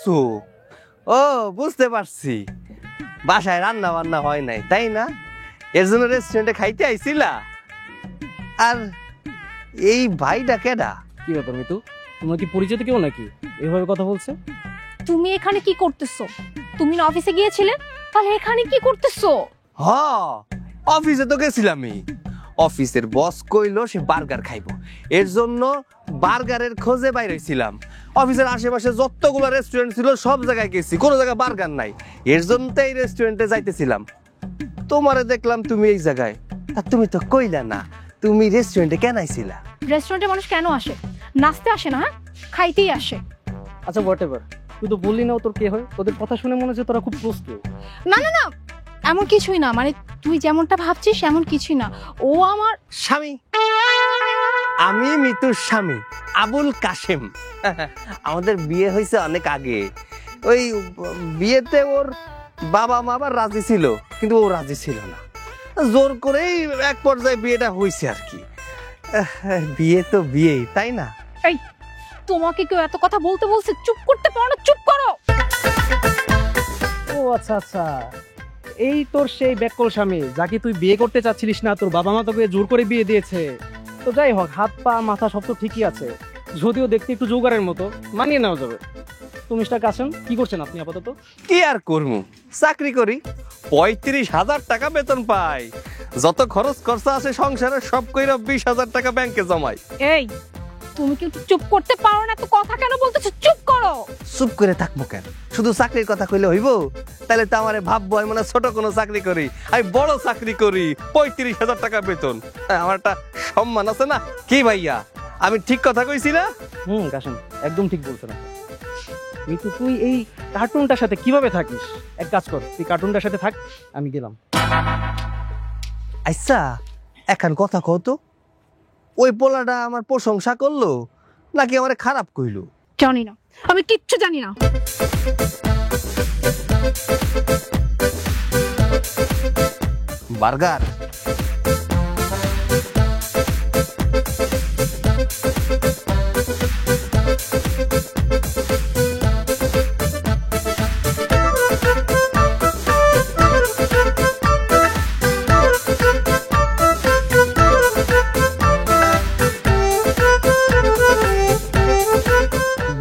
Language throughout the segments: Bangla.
আছো? ও বুঝতে পারছি, বাসায় রান্না বান্না হয় নাই তাই না, এর জন্য রেস্টুরেন্টে খাইতে আইছিলা। আর এই ভাইটা কেডা? কি ব্যাপার মিতু, তোমার কি পরিচিত কেউ নাকি এভাবে কথা বলছে? তুমি এখানে কি করতেছো? তুমি না অফিসে গিয়েছিলে, তাহলে এখানে কি করতেছো? হ, অফিসে তো গেছিলামই। অফিসের বস কইলো সে বার্গার খাইবো, এর জন্য বার্গারের খোঁজে বাইরে ছিলাম। অফিসের আশেপাশে যতগুলো রেস্টুরেন্ট ছিল সব জায়গায় গেছি, কোনো জায়গায় বার্গার নাই, এর জন্য তো এই রেস্টুরেন্টে যাইতেছিলাম। তোমারে দেখলাম তুমি এই জায়গায়, আর তুমি তো কইলা না তুমি রেস্টুরেন্টে কেন আইছিলা। রেস্টুরেন্টে মানুষ কেন আসে? নাচতে আসে না, খাইতেই আসে। আচ্ছা হোয়াট এভার, তুই তো বললি না ও তোর কে হয়? তোদের কথা শুনে মনে হচ্ছে তোরা খুব ক্লোজ কেউ। না না না, এমন কিছুই না, মানে তুই যেমনটা ভাবছিস এমন কিছুই না। ও আমার স্বামী, আমি মিতুর স্বামী আবুল কাশেম। আমাদের বিয়ে হয়েছে অনেক আগে। ওই বিয়েতে ওর বাবা মা আবার রাজি ছিল, কিন্তু ও রাজি ছিল না, জোর করেই এক পর্যায়ে বিয়েটা হয়েছে আর কি। বিয়ে তো বিয়েই, তাই না? এই, তোমাকে কেউ এত কথা বলতে বলছে? চুপ করতে পারো না? চুপ করো। ও আচ্ছা আচ্ছা, এই তোর সেই ব্যাককল স্বামী যাকে তুই বিয়ে করতে চাচ্ছিলিস না, তোর বাবা মা তোকে জোর করে বিয়ে দিয়েছে। তো যাই হোক, হাত পা মাথা সব তো ঠিকই আছে, যদিও দেখতে একটু জোগাড়ের মতো, মানিয়ে নেওয়া যাবে। তো মিস্টার কাসেম, কি করছেন আপনি আপাতত? কি আর করবো, চাকরি করি, ৩৫,০০০ টাকা বেতন পাই, যত খরচ খরচা আছে সংসারে সব কইরা ২০,০০০ টাকা ব্যাংকে জমাই। এই, তুমি কিন্তু চুপ করতে পারো না? তো কথা কেন বলতেছো? চুপ করো। চুপ করে থাকবো কেন? শুধু চাকরির কথা কইলে হইব? তাহলে তো আমারে ভাববো আমি মনে ছোট কোনো চাকরি করি, আমি বড় চাকরি করি, ৩৫,০০০ টাকা বেতন। আমার একটা সম্মান আছে না? কি ভাইয়া, আমি ঠিক কথা কইছি না? কাসেম একদম ঠিক বলছো না। মিতু, তুই এই কার্টুনটার সাথে কিভাবে থাকিস? এক কাজ কর, তুই কার্টুনটার সাথে থাক, আমি গেলাম। আচ্ছা, এখন কথা কও তো, ওই পোলাটা আমার প্রশংসা করলো নাকি আমারে খারাপ কইলো? জানি না, আমি কিচ্ছু জানি না। বার্গার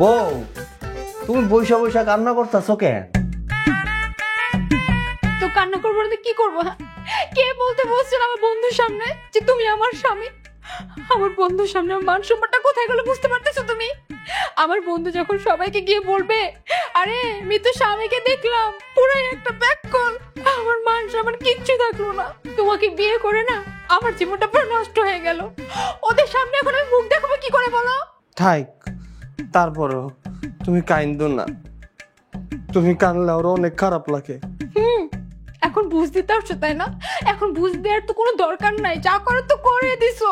বউ, তুমি বৈশা বৈশা কান্না করতেছো কেন? তো কান্না করবো না কি করবো? কে বলতে বলছিল আমার বন্ধুর সামনে যে তুমি আমার স্বামী? আমার বন্ধুর সামনে আমার মান সম্মানটা কোথায় গেল বুঝতে পারতেছো তুমি? আমার বন্ধু যখন সবাইকে গিয়ে বলবে, আরে মিতু স্বামীকে দেখলাম, পুরাই একটা ব্যাককল, আমার মান সম্মান কিচ্ছু থাকলো না। তোমাকে বিয়ে করে না আমার জীবনটা পুরো নষ্ট হয়ে গেল। ওদের সামনে এখন আমি মুখ দেখাবো কি করে বলো? থাক, তারপরও তুমি কাইন্দো না, তুমি কানলে ওর অনেক খারাপ লাগে। এখন বুঝতে পারছো তাই না? এখন বুঝতে আর তো কোনো দরকার নাই, যা করে তো করে দিছো।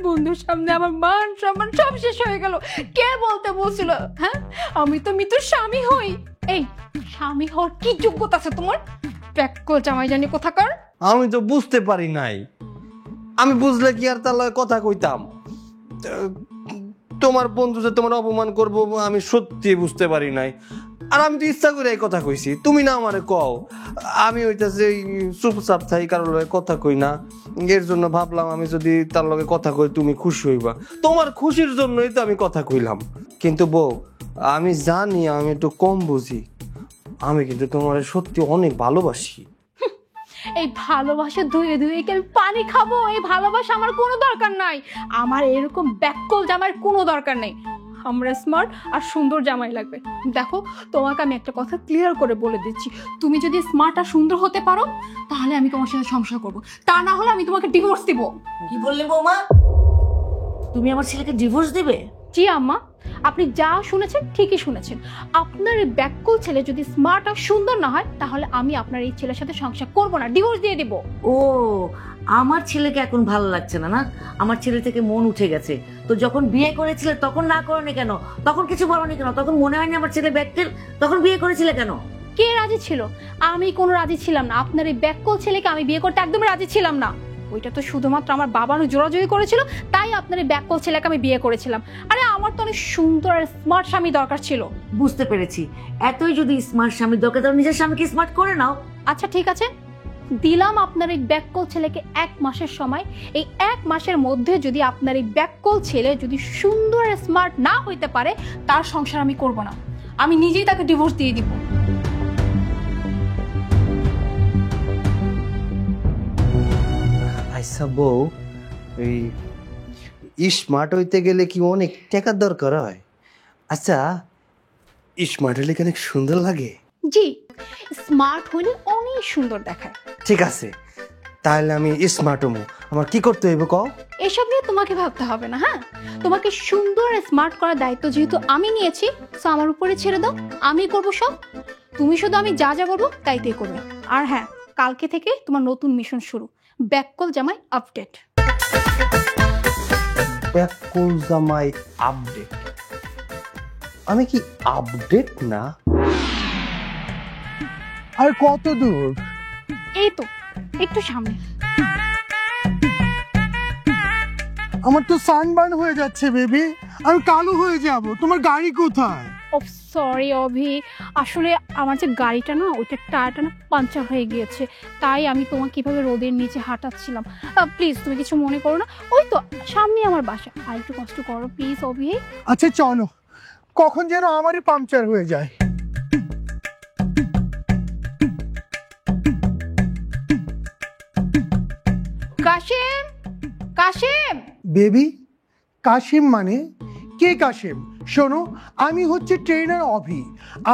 বন্ধুর সামনে আমার মান সম্মান সব শেষ হয়ে গেল। কে বলতে বলছিল? হ্যাঁ, আমি তো মিতুর স্বামী হই। এই স্বামী হওয়ার কি যোগ্যতা আছে তোমার? ব্যাককল জামাই জানি কোথাকার। আমি তো বুঝতে পারি নাই, আমি বুঝলে কি আর তার লগে কথা কইতাম? তোমার বন্ধু যে তোমার অপমান করবো আমি সত্যি বুঝতে পারি নাই, আর আমি তো ইচ্ছা করে এই কথা কইছি, তুমি না আমারে কও। আমি হইতাছে চুপচাপ থাই, কারোর লগে কথা কই না, এর জন্য ভাবলাম আমি যদি তার লগে কথা কই তুমি খুশি হইবা, তোমার খুশির জন্যই তো আমি কথা কইলাম। কিন্তু বউ, আমি জানি আমি একটু কম বুঝি, আমি কিন্তু তোমার সত্যি অনেক ভালোবাসি। এই ভালোবাসা ধুয়ে ধুয়ে কি আমি পানি খাবো? এই ভালোবাসা আমার কোনো দরকার নাই। আমার এরকম ব্যাককল জামাইয়ের কোনো দরকার নেই। আমরা স্মার্ট আর সুন্দর জামাই লাগবে। দেখো, তোমাকে আমি একটা কথা ক্লিয়ার করে বলে দিচ্ছি, তুমি যদি স্মার্ট আর সুন্দর হতে পারো তাহলে আমি তোমার সাথে সংসার করব, তা না হলে আমি তোমাকে ডিভোর্স দিব। কি বললে বৌমা? তুমি আমার ছেলেকে ডিভোর্স দিবে? জি আম্মা, আপনি যা শুনেছেন ঠিকই শুনেছেন। আপনার এই ব্যাককল ছেলে যদি স্মার্ট আর সুন্দর না হয় তাহলে আমি আপনার এই ছেলের সাথে সংসার করব না, ডিভোর্স দিয়ে দেব। ও, আমার ছেলেকে এখন ভালো লাগছে না? না, আমার ছেলে থেকে মন উঠে গেছে। তো যখন বিয়ে করেছিলে তখন না করনি কেন? তখন কিছু বলনি কেন? তখন মনে হয়নি আমার ছেলে ব্যাককল? তখন বিয়ে করেছিলে কেন? কে রাজি ছিল? আমি কোনো রাজি ছিলাম না। আপনার এই ব্যাককল ছেলেকে আমি বিয়ে করতে একদম রাজি ছিলাম না। ওইটা তো শুধুমাত্র আমার বাবার জোরাজুরি করেছিল, তাই আপনার এই ব্যাককল ছেলেকে আমি বিয়ে করেছিলাম। আরে আমার তো অনেক সুন্দর আর স্মার্ট স্বামী দরকার ছিল। বুঝতে পেরেছি, এতই যদি স্মার্ট স্বামীর দরকার তাহলে নিজের স্বামীকে স্মার্ট করে নাও। আচ্ছা ঠিক আছে, দিলাম আপনার এই ব্যাককল ছেলেকে 1 মাসের সময়। এই 1 মাসের মধ্যে যদি আপনার এই ব্যাককল ছেলে যদি সুন্দর আর স্মার্ট না হইতে পারে, তার সংসার আমি করব না, আমি নিজেই তাকে ডিভোর্স দিয়ে দিব। আচ্ছা বউ, এই স্মার্ট হইতে গেলে কি অনেক টাকার দরকার হয়? আচ্ছা, স্মার্ট হলে কি অনেক সুন্দর লাগে? জি, স্মার্ট হলে অনেক সুন্দর দেখায়। ঠিক আছে, তাহলে আমি স্মার্ট হবো। আমার কি করতে হইব কও? এসব নিয়ে তোমাকে ভাবতে হবে না। হ্যাঁ, তোমাকে সুন্দর আর স্মার্ট করার দায়িত্ব যেহেতু আমি নিয়েছি, তো আমার উপরে ছেড়ে দাও, আমি করব সব। তুমি শুধু আমি যা যা বলবো তাই তাই করবে। আর হ্যাঁ, কালকে থেকে তোমার নতুন মিশন শুরু, ব্যাককল জামাই আপডেট। ব্যাককল জামাই আপডেট? আমি কি আপডেট না? আর কত দূর? এই তো একটু সামনে। আমার তো সানবার্ন হয়ে যাচ্ছে বেবি, আমি কালো হয়ে যাব। তোমার গাড়ি কোথায়? ও সরি অভি, আসলে আমার যে গাড়িটা না, ওইটা টায়ারটা না পাঞ্চার হয়ে গিয়েছে, তাই আমি তোমাকে কিভাবে রোদের নিচে হাঁটাচ্ছিলাম। প্লিজ তুমি কিছু মনে করো না, ওই তো সামনে আমার বাসা, আর একটু কষ্ট করো প্লিজ অভি। আচ্ছা চলো, কখন যেন আমারই পাংচার হয়ে যায়। কাশেম, কাশেম। বেবি, কাশিম মানে কে কাশিম? শোনো, আমি হচ্ছে ট্রেনার অভি।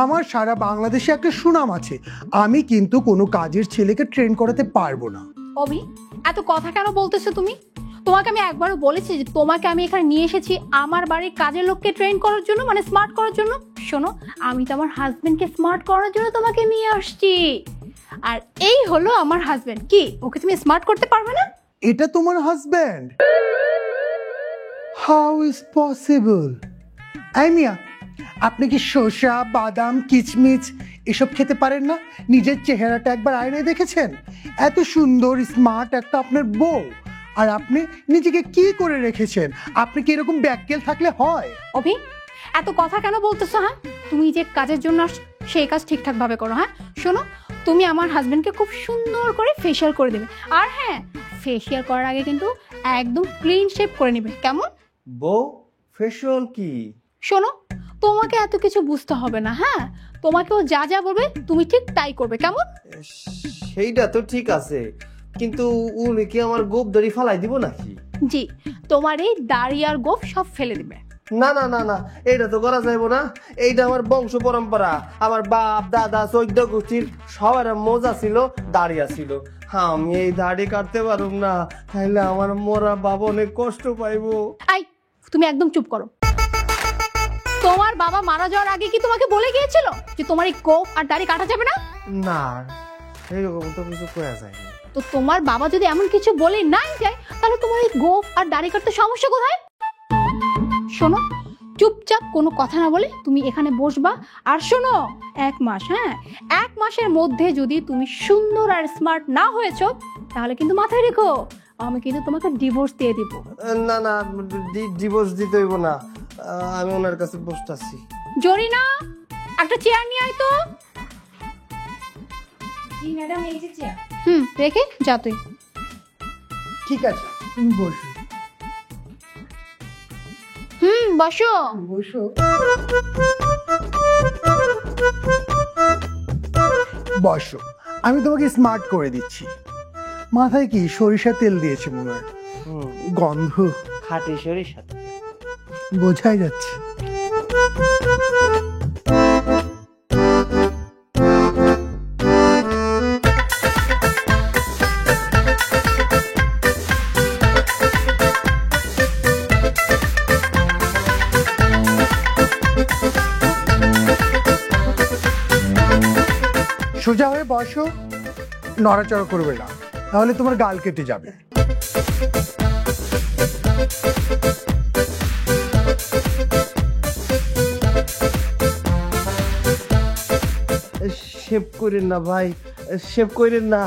আমার সারা বাংলাদেশে একটা সুনাম আছে। আমি কিন্তু কোনো কাজের ছেলেকে ট্রেন করাতে পারবো না। অভি, এত কথা কেন বলতেছো তুমি? তোমাকে আমি একবারও বলেছি যে তোমাকে আমি এখানে নিয়ে এসেছি আমার বাড়ির কাজের লোককে ট্রেন করার জন্য, মানে স্মার্ট করার জন্য? শোনো, আমি তো আমার হাজবেন্ডকে স্মার্ট করার জন্য তোমাকে নিয়ে আসছি। আর এই হলো আমার হাজবেন্ড। কি, ওকে তুমি স্মার্ট করতে পারবে না? এটা তোমার হাজব্যান্ড? How is possible? আই মিয়া, আপনি কি শসা, বাদাম, কিচমিচ এসব খেতে পারেন না? নিজের চেহারাটা একবার আয়নায় দেখেছেন? এত সুন্দর স্মার্ট একটা আপনার বউ, আর আপনি নিজেকে কি করে রেখেছেন? আপনি কি এরকম ব্যাককেল থাকলে হয়? অভি, এত কথা কেন বলতেছো? হ্যাঁ, তুমি যে কাজের জন্য আসছো সেই কাজ ঠিকঠাক ভাবে করো। হ্যাঁ শোনো, তুমি আমার হাজবেন্ডকে খুব সুন্দর করে ফেশিয়াল করে দেবে। আর হ্যাঁ, ফেশিয়াল করার আগে কিন্তু একদম ক্লিন শেভ করে নেবে, কেমন? বউ, ফেশিয়াল কি? শোনো, তোমাকে এত কিছু বুঝতে হবে না। হ্যাঁ, তোমাকেও যা যা বলবে তুমি ঠিক তাই করবে, কেমন? সেইটা তো ঠিক আছে, কিন্তু উনি কি আমার গোপ দড়ি ফালাই দিব নাকি? জি, তোমার এই দাড়ি আর গোফ সব ফেলে দিবে। না না না না, এইটা তো করা যাইব না। এইটা আমার বংশ পরম্পরা, আমার বাপ দাদা 14 গোষ্ঠীর সবার মজা ছিল, দাড়িয়া ছিল। আমি এই দাড়ি কাটতে পারব না, তাইলে আমার মরা বাবা অনেক কষ্ট পাইবো। আই, তুমি একদম চুপ করো। তোমার বাবা মারা যাওয়ার আগে কি তোমাকে বলে গিয়েছিল যে তোমার এই গোফ আর দাড়ি কাটা যাবে না? না, এইরকম তো কিছু করা যায় না। তো তোমার বাবা যদি এমন কিছু বলে নাই যায়, তাহলে তোমার এই গোফ আর দাড়ি কাটতে সমস্যা কোথায়? শোনো, চুপচাপ কোনো কথা না বলে তুমি এখানে বসবা। আর শোনো, 1 মাস, হ্যাঁ 1 মাসের মধ্যে যদি তুমি সুন্দর আর স্মার্ট না হয়েছো, তাহলে কিন্তু মাথায় রেখো আমি কিন্তু তোমাকে ডিভোর্স দিয়ে দিব। না না, ডিভোর্স দিতে হইব না, আমি ওনার কাছে বসতাছি। জরিনা, একটা চেয়ার নিয়ে আয় তো। জি ম্যাডাম, এই যে চেয়ার। রেখে যা তুই। ঠিক আছে, তুমি বসো। বসো। বসো। বসো, আমি তোমাকে স্মার্ট করে দিচ্ছি। মাথায় কি সরিষা তেল দিয়েছে মনে হয়, গন্ধ খাটি সরিষা বোঝাই যাচ্ছে। সোজা হয়ে বসো, নড়াচড়া করবে না, তাহলে তোমার গাল কেটে যাবে। শেভ করেন না ভাই, শেভ করেন না,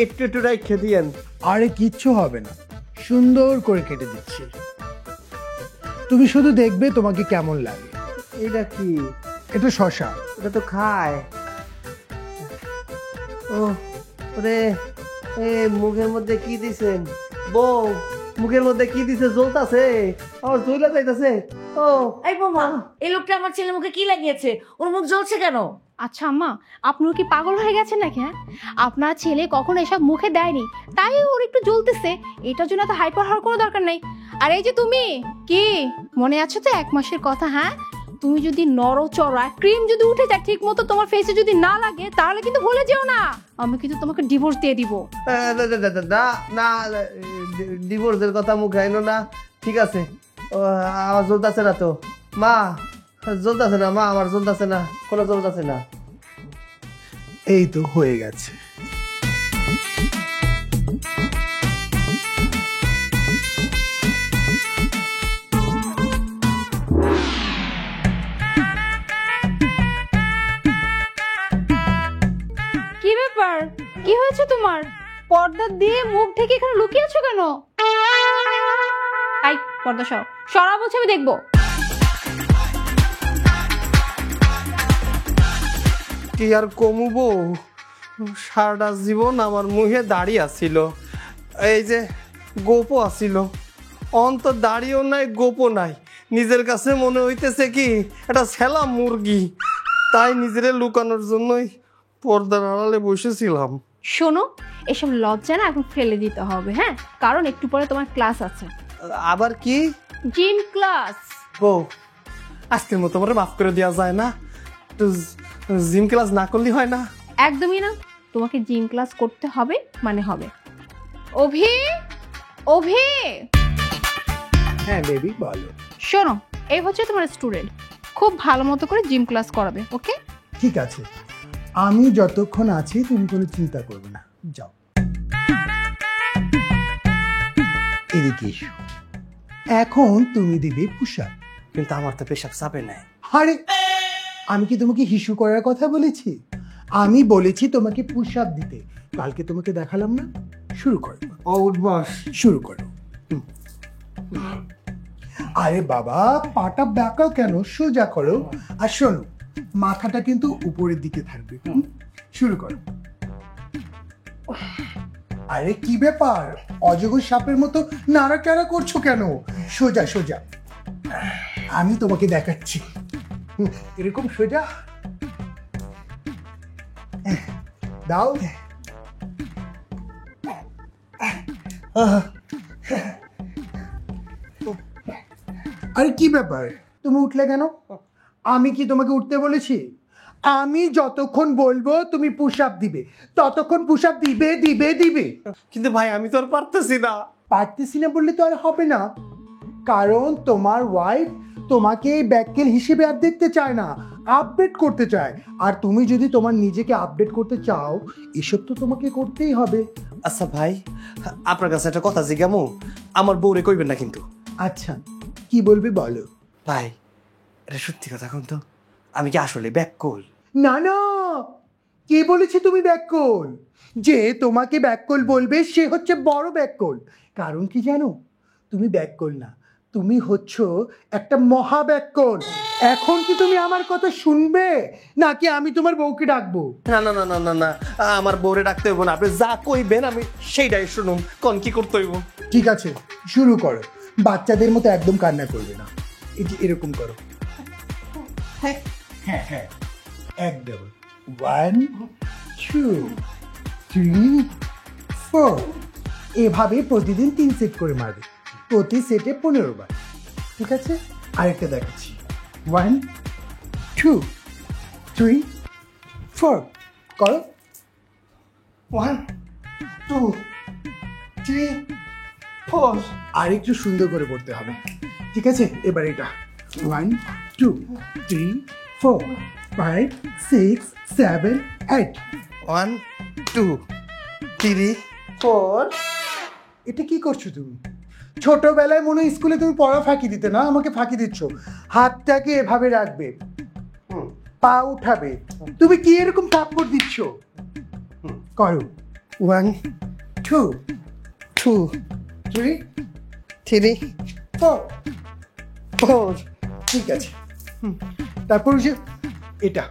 একটু একটু রাইখে দিয়েন। আরে কিচ্ছু হবে না, সুন্দর করে কেটে দিচ্ছি। তুমি শুধু দেখবে তোমাকে কেমন লাগে। এটা কি? এটা শশা। এটা তো খায়। ও ওরে, এ মুখের মধ্যে কি দিছেন বউ? মুখের মধ্যে কি দিছে? জ্বলতাছে, আমার জ্বলা যাইতাছে। ও এই বৌমা, এই লোকটা আমার ছেলের মুখে কি লাগিয়েছে? ওর মুখ জ্বলছে কেন? আচ্ছা আম্মা, আপনার কি পাগল হয়ে গেছেন নাকি? হ্যাঁ, আপনার ছেলে কখনো এসব মুখে দেয়নি, তাই ওর একটু জ্বলতেছে। এটার জন্য তো হাইপার হওয়ার কোনো দরকার নাই। আর এই যে তুমি, কি মনে আছে তো 1 মাসের কথা? হ্যাঁ, তুমি যদি নড়চড়া ক্রিম যদি উঠে যায় ঠিক মতো তোমার ফেসে যদি না লাগে, তাহলে কিন্তু ভুলে যেও না, আমি কিন্তু তোমাকে ডিভোর্স দিয়ে দিব। না না, ডিভোর্সের কথা মুখে আইনো না। ঠিক আছে, আমার জ্বলতাছে না তো মা, জ্বলতাছে না মা, আমার জ্বলতাছে না, কোনো জ্বলতাছে না। এই তো হয়ে গেছে। কি ব্যাপার? কি হয়েছে তোমার? পর্দা দিয়ে মুখ ঢেকে এখানে লুকিয়ে আছো কেন? আই পর্দা সরা বলছে, আমি দেখবো। কি আর কমু বউ, সারাটা জীবন আমার মুখে দাড়ি আসছিল, এই যে গোপও আসছিল, অন্তর দাড়িও নাই গোপও নাই। নিজের কাছে মনে হইতেছে কি একটা ছেলা মুরগি, তাই নিজেরে লুকানোর জন্যই পর্দার আড়ালে বসেছিলাম। শোনো, এসব লজ্জা না এখন ফেলে দিতে হবে। হ্যাঁ, কারণ একটু পরে তোমার ক্লাস আছে, আবার কি? Gym class. বউ, আজকের মতো আমার মাফ করে দেওয়া যায় না? একটু জিম ক্লাস না করলে হয় না? একদমই না, তোমাকে জিম ক্লাস করতে হবে মানে হবে। অভি, অভি, হ্যাঁ বেবি বলো। শোনো, এই হচ্ছে তোমার স্টুডেন্ট, খুব ভালো মতো করে জিম ক্লাস করাবে, ওকে? ঠিক আছে, আমি যতক্ষণ আছি তুমি কোনো চিন্তা করবে না, যাও। এদিকে এসো, এখন তুমি দিবে পুষা। কিন্তু আমার তো পেশাব চাপে নাই। আরে আমি কি তোমাকে হিসু করার কথা বলেছি? আমি বলেছি তোমাকে পুশ আপ দিতে। কালকে তোমাকে দেখালাম না? শুরু করো। ও উঠবস, শুরু করো। আরে বাবা, পাটা বাঁকা কেন, সোজা করো। আর শোনো, মাথাটা কিন্তু উপরের দিকে থাকবে। শুরু করো। আরে কি ব্যাপার, অজগর সাপের মতো নাড়াচাড়া করছো কেন? সোজা সোজা, আমি তোমাকে দেখাচ্ছি। এরকম সোজা দাও। আরে কি ব্যাপার, তুমি উঠলে কেন? আমি কি তোমাকে উঠতে বলেছি? আমি যতক্ষণ বলবো তুমি পুশ আপ দিবে, ততক্ষণ পুশ আপ দিবে দিবে দিবে। কিন্তু ভাই আমি তো আর পারতেছি না। পারতেছি না বললে তো আর হবে না, কারণ তোমার ওয়াইফ তোমাকে ব্যাককেল হিসেবে আর দেখতে চায় না, আপডেট করতে চায়। আর তুমি যদি তোমার নিজেকে আপডেট করতে চাও, এসব তো তোমাকে করতেই হবে। আচ্ছা ভাই, আপনার কাছে একটা কথা জিজ্ঞামু, আমার বউরে কইবেন না কিন্তু। আচ্ছা, কি বলবে বলো। ভাই এটা সত্যি কথা কোন তো, আমি কি আসলে ব্যাককল? না না, কে বলেছে তুমি ব্যাককল? যে তোমাকে ব্যাককল বলবে সে হচ্ছে বড় ব্যাককল। কারণ কি জানো, তুমি ব্যাককল না, তুমি হচ্ছ একটা মহা ব্যাককল। এখন কি তুমি আমার কথা শুনবে নাকি আমি তোমার বউকে ডাকবো? না না না না না না, আমার বউরে ডাকতে হইব না, আপনি যা কইবেন আমি সেইটাই শুনুম। কোন কি করতে হইব? ঠিক আছে, শুরু করো। বাচ্চাদের মতো একদম কান্না করবে না, এই যে এরকম করো। হ্যাঁ হ্যাঁ হ্যাঁ, একদম। 1 2 3 4, এভাবে প্রতিদিন 3 সেট করে মারবে, প্রতি সেটে 15 বার। ঠিক আছে, আরেকটা দেখাচ্ছি। 1 2 3 4, করো। 1 2 3 4। আর একটু সুন্দর করে পড়তে হবে। ঠিক আছে, এবার এটা 1 2 3 4 5 6 7 8। 1 2 3 4। এটা কি করছো তুমি? ছোটবেলায় মনে হয় স্কুলে তুমি পড়া ফাঁকি দিতে না, আমাকে ফাঁকি দিচ্ছ। হাতটাকে এভাবে রাখবে, পা উঠাবে। তুমি কি এরকম থাপ্পড় দিচ্ছ? করো। 1 2 2 3 3 4 4 ঠিক আছে। তারপর ওই যে এটা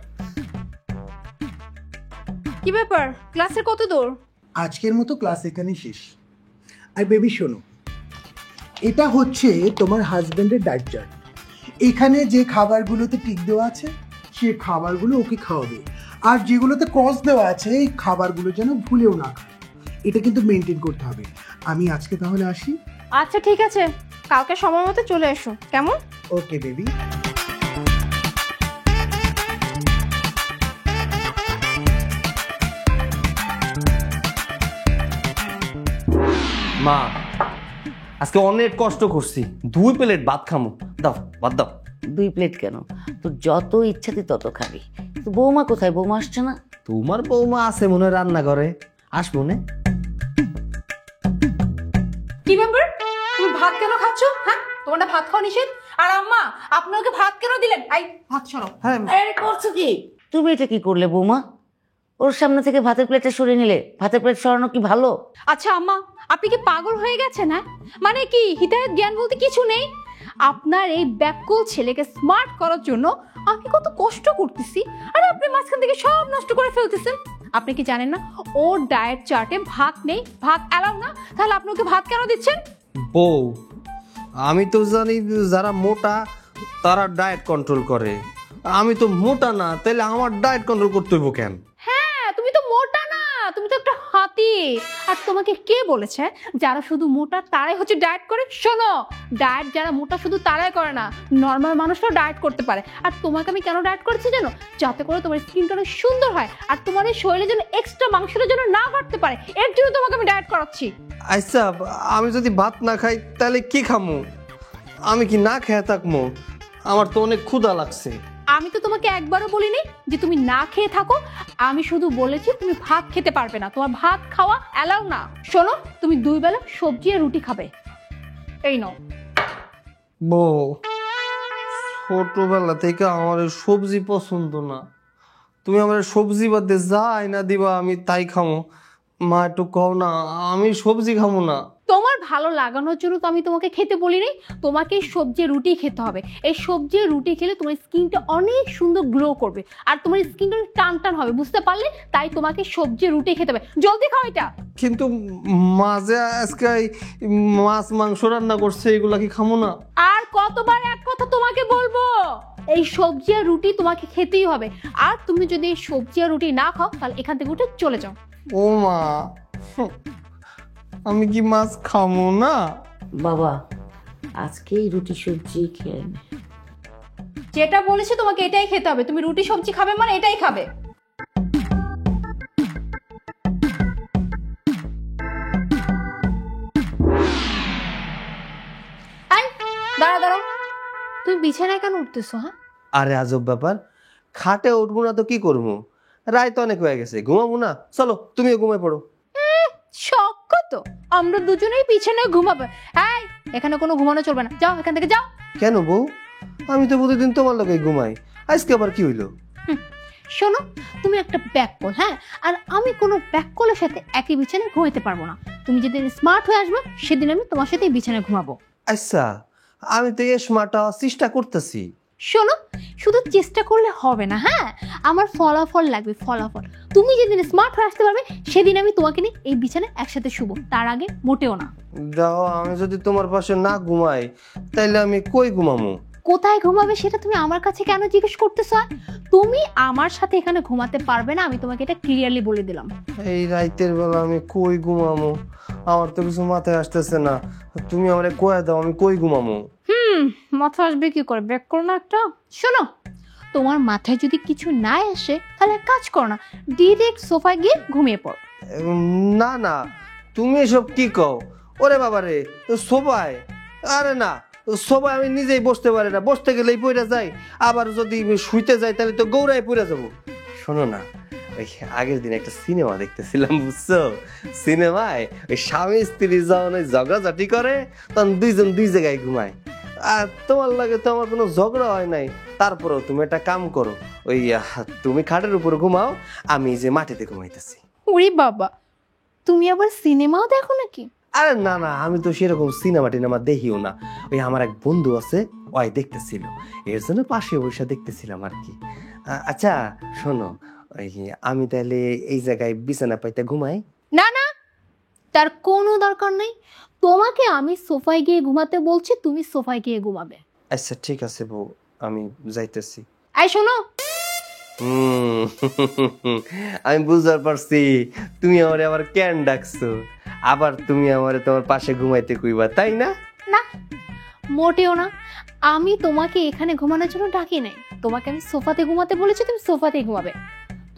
কি ব্যাপার, ক্লাসের কত দূর? আজকের মতো ক্লাস এখানেই শেষ। আর বেবি শোনো, এটা হচ্ছে তোমার হাজবেন্ডের ডায়েট চার্ট। এখানে যে খাবারগুলোতে টিক দেওয়া আছে সে খাবারগুলো ওকে খাওয়াবে, আর যেগুলোতে ক্রস দেওয়া আছে এই খাবারগুলো যেন ভুলেও না খায়। এটা কিন্তু মেনটেন করতে হবে। আমি আজকে তাহলে আসি। আচ্ছা ঠিক আছে, কালকে সময় মতো চলে এসো, কেমন? Okay baby. মা, আজকে অনেক কষ্ট করছি, 2 প্লেট ভাত খামু, দাও ভাত দাও। 2 প্লেট কেন, তোর যত ইচ্ছা তুই তত খাবি। তো বৌমা কোথায়? বৌমা আসছে না? তোমার বৌমা আছে মনে হয় রান্না করে, আস মনে। কি ব্যাপার, তুমি ভাত কেন খাচ্ছ? হ্যাঁ, তোমার না ভাত খাওয়া নিষেধ? আর আম্মা, আপনাকে ভাত কেন দিলেন? আই ভাত সরাও। হ্যাঁ, আরে করছো কি তুমি? এটা কি করলে বৌমা? ওর সামনে থেকে ভাতের প্লেটটা সরিয়ে নিলে। ভাতের প্লেট সরানো কি ভালো? আচ্ছা আম্মা, আপনি কি পাগল হয়ে গেছেন? হ্যাঁ, মানে কি হিদায়ত জ্ঞান বলতে কিছু নেই? আপনার এই ব্যাককল ছেলেকে স্মার্ট করার জন্য আমি কত কষ্ট করতেছি, আর আপনি মাঝখান থেকে সব নষ্ট করে ফেলতেছেন। আপনি কি জানেন না ওর ডায়েট চার্টে ভাত নেই, ভাত অ্যালাউ না? তাহলে আপনি ওকে ভাত কেন দিচ্ছেন? বউ, আমি তো জানি যারা মোটা তারা ডায়েট কন্ট্রোল করে, আমি তো মোটা না, তাহলে আমার ডায়েট কন্ট্রোল করতে হইব কেন? হ্যাঁ, তুমি তো মোটা না, তুমি তো একটা হাতি। আর তোমাকে কে বলেছে যারা শুধু মোটা তারাই হচ্ছে ডায়েট করে? শোনো, ডায়েট যারা মোটা শুধু তারাই করে না, নর্মাল মানুষরাও ডায়েট করতে পারে। আর তোমাকে আমি কেন ডায়েট করছি জানো? যাতে করে তোমার স্কিনটা অনেক সুন্দর হয়, আর তোমার এই শরীরে যেন এক্সট্রা মাংসের জন্য না বাড়তে পারে, এর জন্য তোমাকে আমি ডায়েট করাচ্ছি। আচ্ছা, আমি যদি ভাত না খাই তাহলে কি খামু? আমি কি না খেয়ে থাকবো? আমার তো অনেক ক্ষুধা লাগছে। আমি তো তোমাকে একবারও বলিনি যে তুমি না খেয়ে থাকো, আমি শুধু বলেছি তুমি ভাত খেতে পারবে না, তোমার ভাত খাওয়া অ্যালাউ না। শোনো, তুমি 2 বেলা সবজি আর রুটি খাবে, এই নাও। বউ, ছোটবেলা থেকে আমার এই সবজি পছন্দ না, তুমি আমার সবজি বাদে যা আইনা দিবা আমি তাই খামো। মা একটু কও না, আমি সবজি খামো না। তোমার ভালো লাগানোর জন্য তো আমি তোমাকে খেতে বলিনি, তোমাকে সবজি রুটি খেতে হবে। এই সবজি রুটি খেলে তোমার স্কিনটা অনেক সুন্দর গ্লো করবে, আর তোমার স্কিনটা টান টান হবে, বুঝতে পারলে? তাই তোমাকে সবজি রুটি খেতে হবে, জলদি খাও এটা। কিন্তু মাঝে আজকে এই মাছ মাংস রান্না করছে, এগুলা কি খামো না? আর কতবার এক কথা তোমাকে বলবো, এই সবজি আর রুটি তোমাকে খেতেই হবে। আর তুমি যদি এই সবজি আর রুটি না খাও তাহলে এখান থেকে উঠে চলে যাও। ও মা, আমি কি মাছ খামো না? বাবা, আজকেই রুটি সবজি খেয়ে নে। যেটা বলেছি তোমাকে এটাই খেতে হবে, তুমি রুটি সবজি খাবে মানে এটাই খাবে। দাঁড়া দাঁড়াও, তুমি বিছানায় কেন উঠতেছো? হ্যাঁ, আরে আজব ব্যাপার, খাটে উঠবো না তো কি করবো? রায় তো অনেক হয়ে গেছে, ঘুমাবো না? চলো তুমিও ঘুমায় পড়ো। শখ কত, আমরা দুজনেই বিছানায় ঘুমাবো। এই, এখানে কোনো ঘুমানো চলবে না, যাও এখান থেকে যাও। কেন বউ? আমি তো প্রতিদিন তোমার লগে ঘুমাই, আজকে আবার কি হইলো? শোনো, তুমি একটা ব্যাককল, হ্যাঁ, আর আমি কোনো ব্যাককলের সাথে একই বিছানায় ঘুমাইতে পারবো না। তুমি যেদিন স্মার্ট হয়ে আসবে সেদিন আমি তোমার সাথেই বিছানায় ঘুমাবো। আচ্ছা, আমি তো এ স্মার্ট হওয়ার চেষ্টা করতেছি। শোনো, শুধু চেষ্টা করলে হবে না, হ্যাঁ, আমার ফলাফল লাগবে, ফলাফল। তুমি যেদিন স্মার্ট হয়ে আসতে পারবে সেদিন আমি তোমাকে নিয়ে এই বিছানায় একসাথে শুবো, তার আগে মোটেও না। দেখো, আমি যদি তোমার পাশে না ঘুমাই তাইলে আমি কই ঘুমামু? কোথায় ঘুমাবে সেটা তুমি আমার কাছে কেন জিজ্ঞেস করতেছো? তুমি আমার সাথে এখানে ঘুমাতে পারবে না, আমি তোমাকে এটা ক্লিয়ারলি বলে দিলাম। এই রাইতের বেলা আমি কই ঘুমামু? আমার তো কিছু মাথায় আসতেছে না, তুমি আমারে কয়ে দাও আমি কই ঘুমামু। মাথা আসবে কি করে, ব্যাক করো না একটা। শোনো, তোমার মাথায় যদি কিছু না আসে তাহলে এক কাজ করো না, ডিরেক্ট সোফায় গিয়ে ঘুমিয়ে পড়ো। না না, তুমি এসব কি কও? ওরে বাবারে, সবাই, আরে না, সবাই আমি নিজেই বসতে পারি না, বসতে গেলেই পড়ে যাই, আবার যদি শুইতে যাই তাহলে তো গৌড়ায় পড়ে যাবো। শোনো না, ওই আগের দিন একটা সিনেমা দেখতেছিলাম, বুঝছো? সিনেমায় ওই স্বামী স্ত্রী যখন ওই ঝগড়াঝাটি করে তখন দুইজন দুই জায়গায় ঘুমায়। আর তোমার লাগে তো আমার কোনো ঝগড়া হয় নাই, তারপরেও তুমি একটা কাম করো, ওই তুমি খাটের উপর ঘুমাও, আমি যে মাটিতে ঘুমাইতেছি। ওরে বাবা, তুমি আবার সিনেমাও দেখো নাকি? আরে না না, আমি তো সেরকম সিনেমা টিনেমা দেখিও না। ওই আমার এক বন্ধু আছে, ওই দেখতেছিল, এর জন্য পাশে বসে দেখতেছিলাম আর কি। আচ্ছা শোনো, ওই আমি তাহলে এই জায়গায় বিছানা পাইতে ঘুমাই? না না, তার কোনো দরকার নেই। তোমাকে আমি সোফায় গিয়ে ঘুমাতে বলছি, তুমি সোফায় গিয়ে ঘুমাবে। আচ্ছা ঠিক আছে বউ, আমি যাইতেছি। এই শোনো, আমি বুঝতে পারছি তুমি আমারে আবার কেন ডাকছো, আবার তুমি আমারে তোমার পাশে ঘুমাইতে কইবা, তাই না? না মোটেও না, আমি তোমাকে এখানে ঘুমানোর জন্য ডাকি নাই। তোমাকে আমি সোফাতে ঘুমাতে বলেছি, তুমি সোফাতেই ঘুমাবে।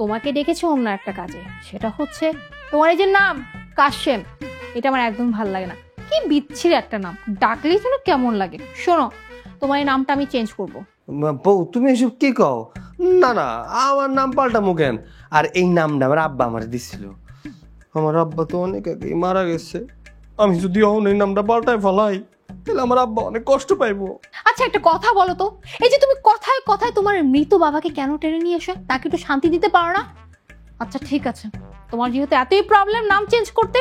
তোমাকে ডেকেছি অন্য একটা কাজে, সেটা হচ্ছে তোমার এই যে নাম কাশেম, এটা আমার একদম ভালো লাগে না। কি বিচ্ছিরি একটা নাম, ডাকলেই যেন কেমন লাগে। শোনো, তোমার এই নামটা আমি চেঞ্জ করবো। বউ তুমি এসব কি কও? না না, আমার নাম পাল্টামু কেন? আর এই নামটা আমার আব্বা আমার দিছিল। আমার আব্বা তো অনেক আগে মারা গেছে, আমি যদি এখন এই নামটা পাল্টায় ফেলাই তাহলে আমার আব্বা অনেক কষ্ট পাইবো। আচ্ছা একটা কথা বলো তো, এই যে তুমি কথায় কথায় তোমার মৃত বাবাকে কেন টেনে নিয়ে এসো? তাকে একটু শান্তি দিতে পারো না? আচ্ছা ঠিক আছে, তোমার যেহেতু এতই প্রবলেম নাম চেঞ্জ করতে,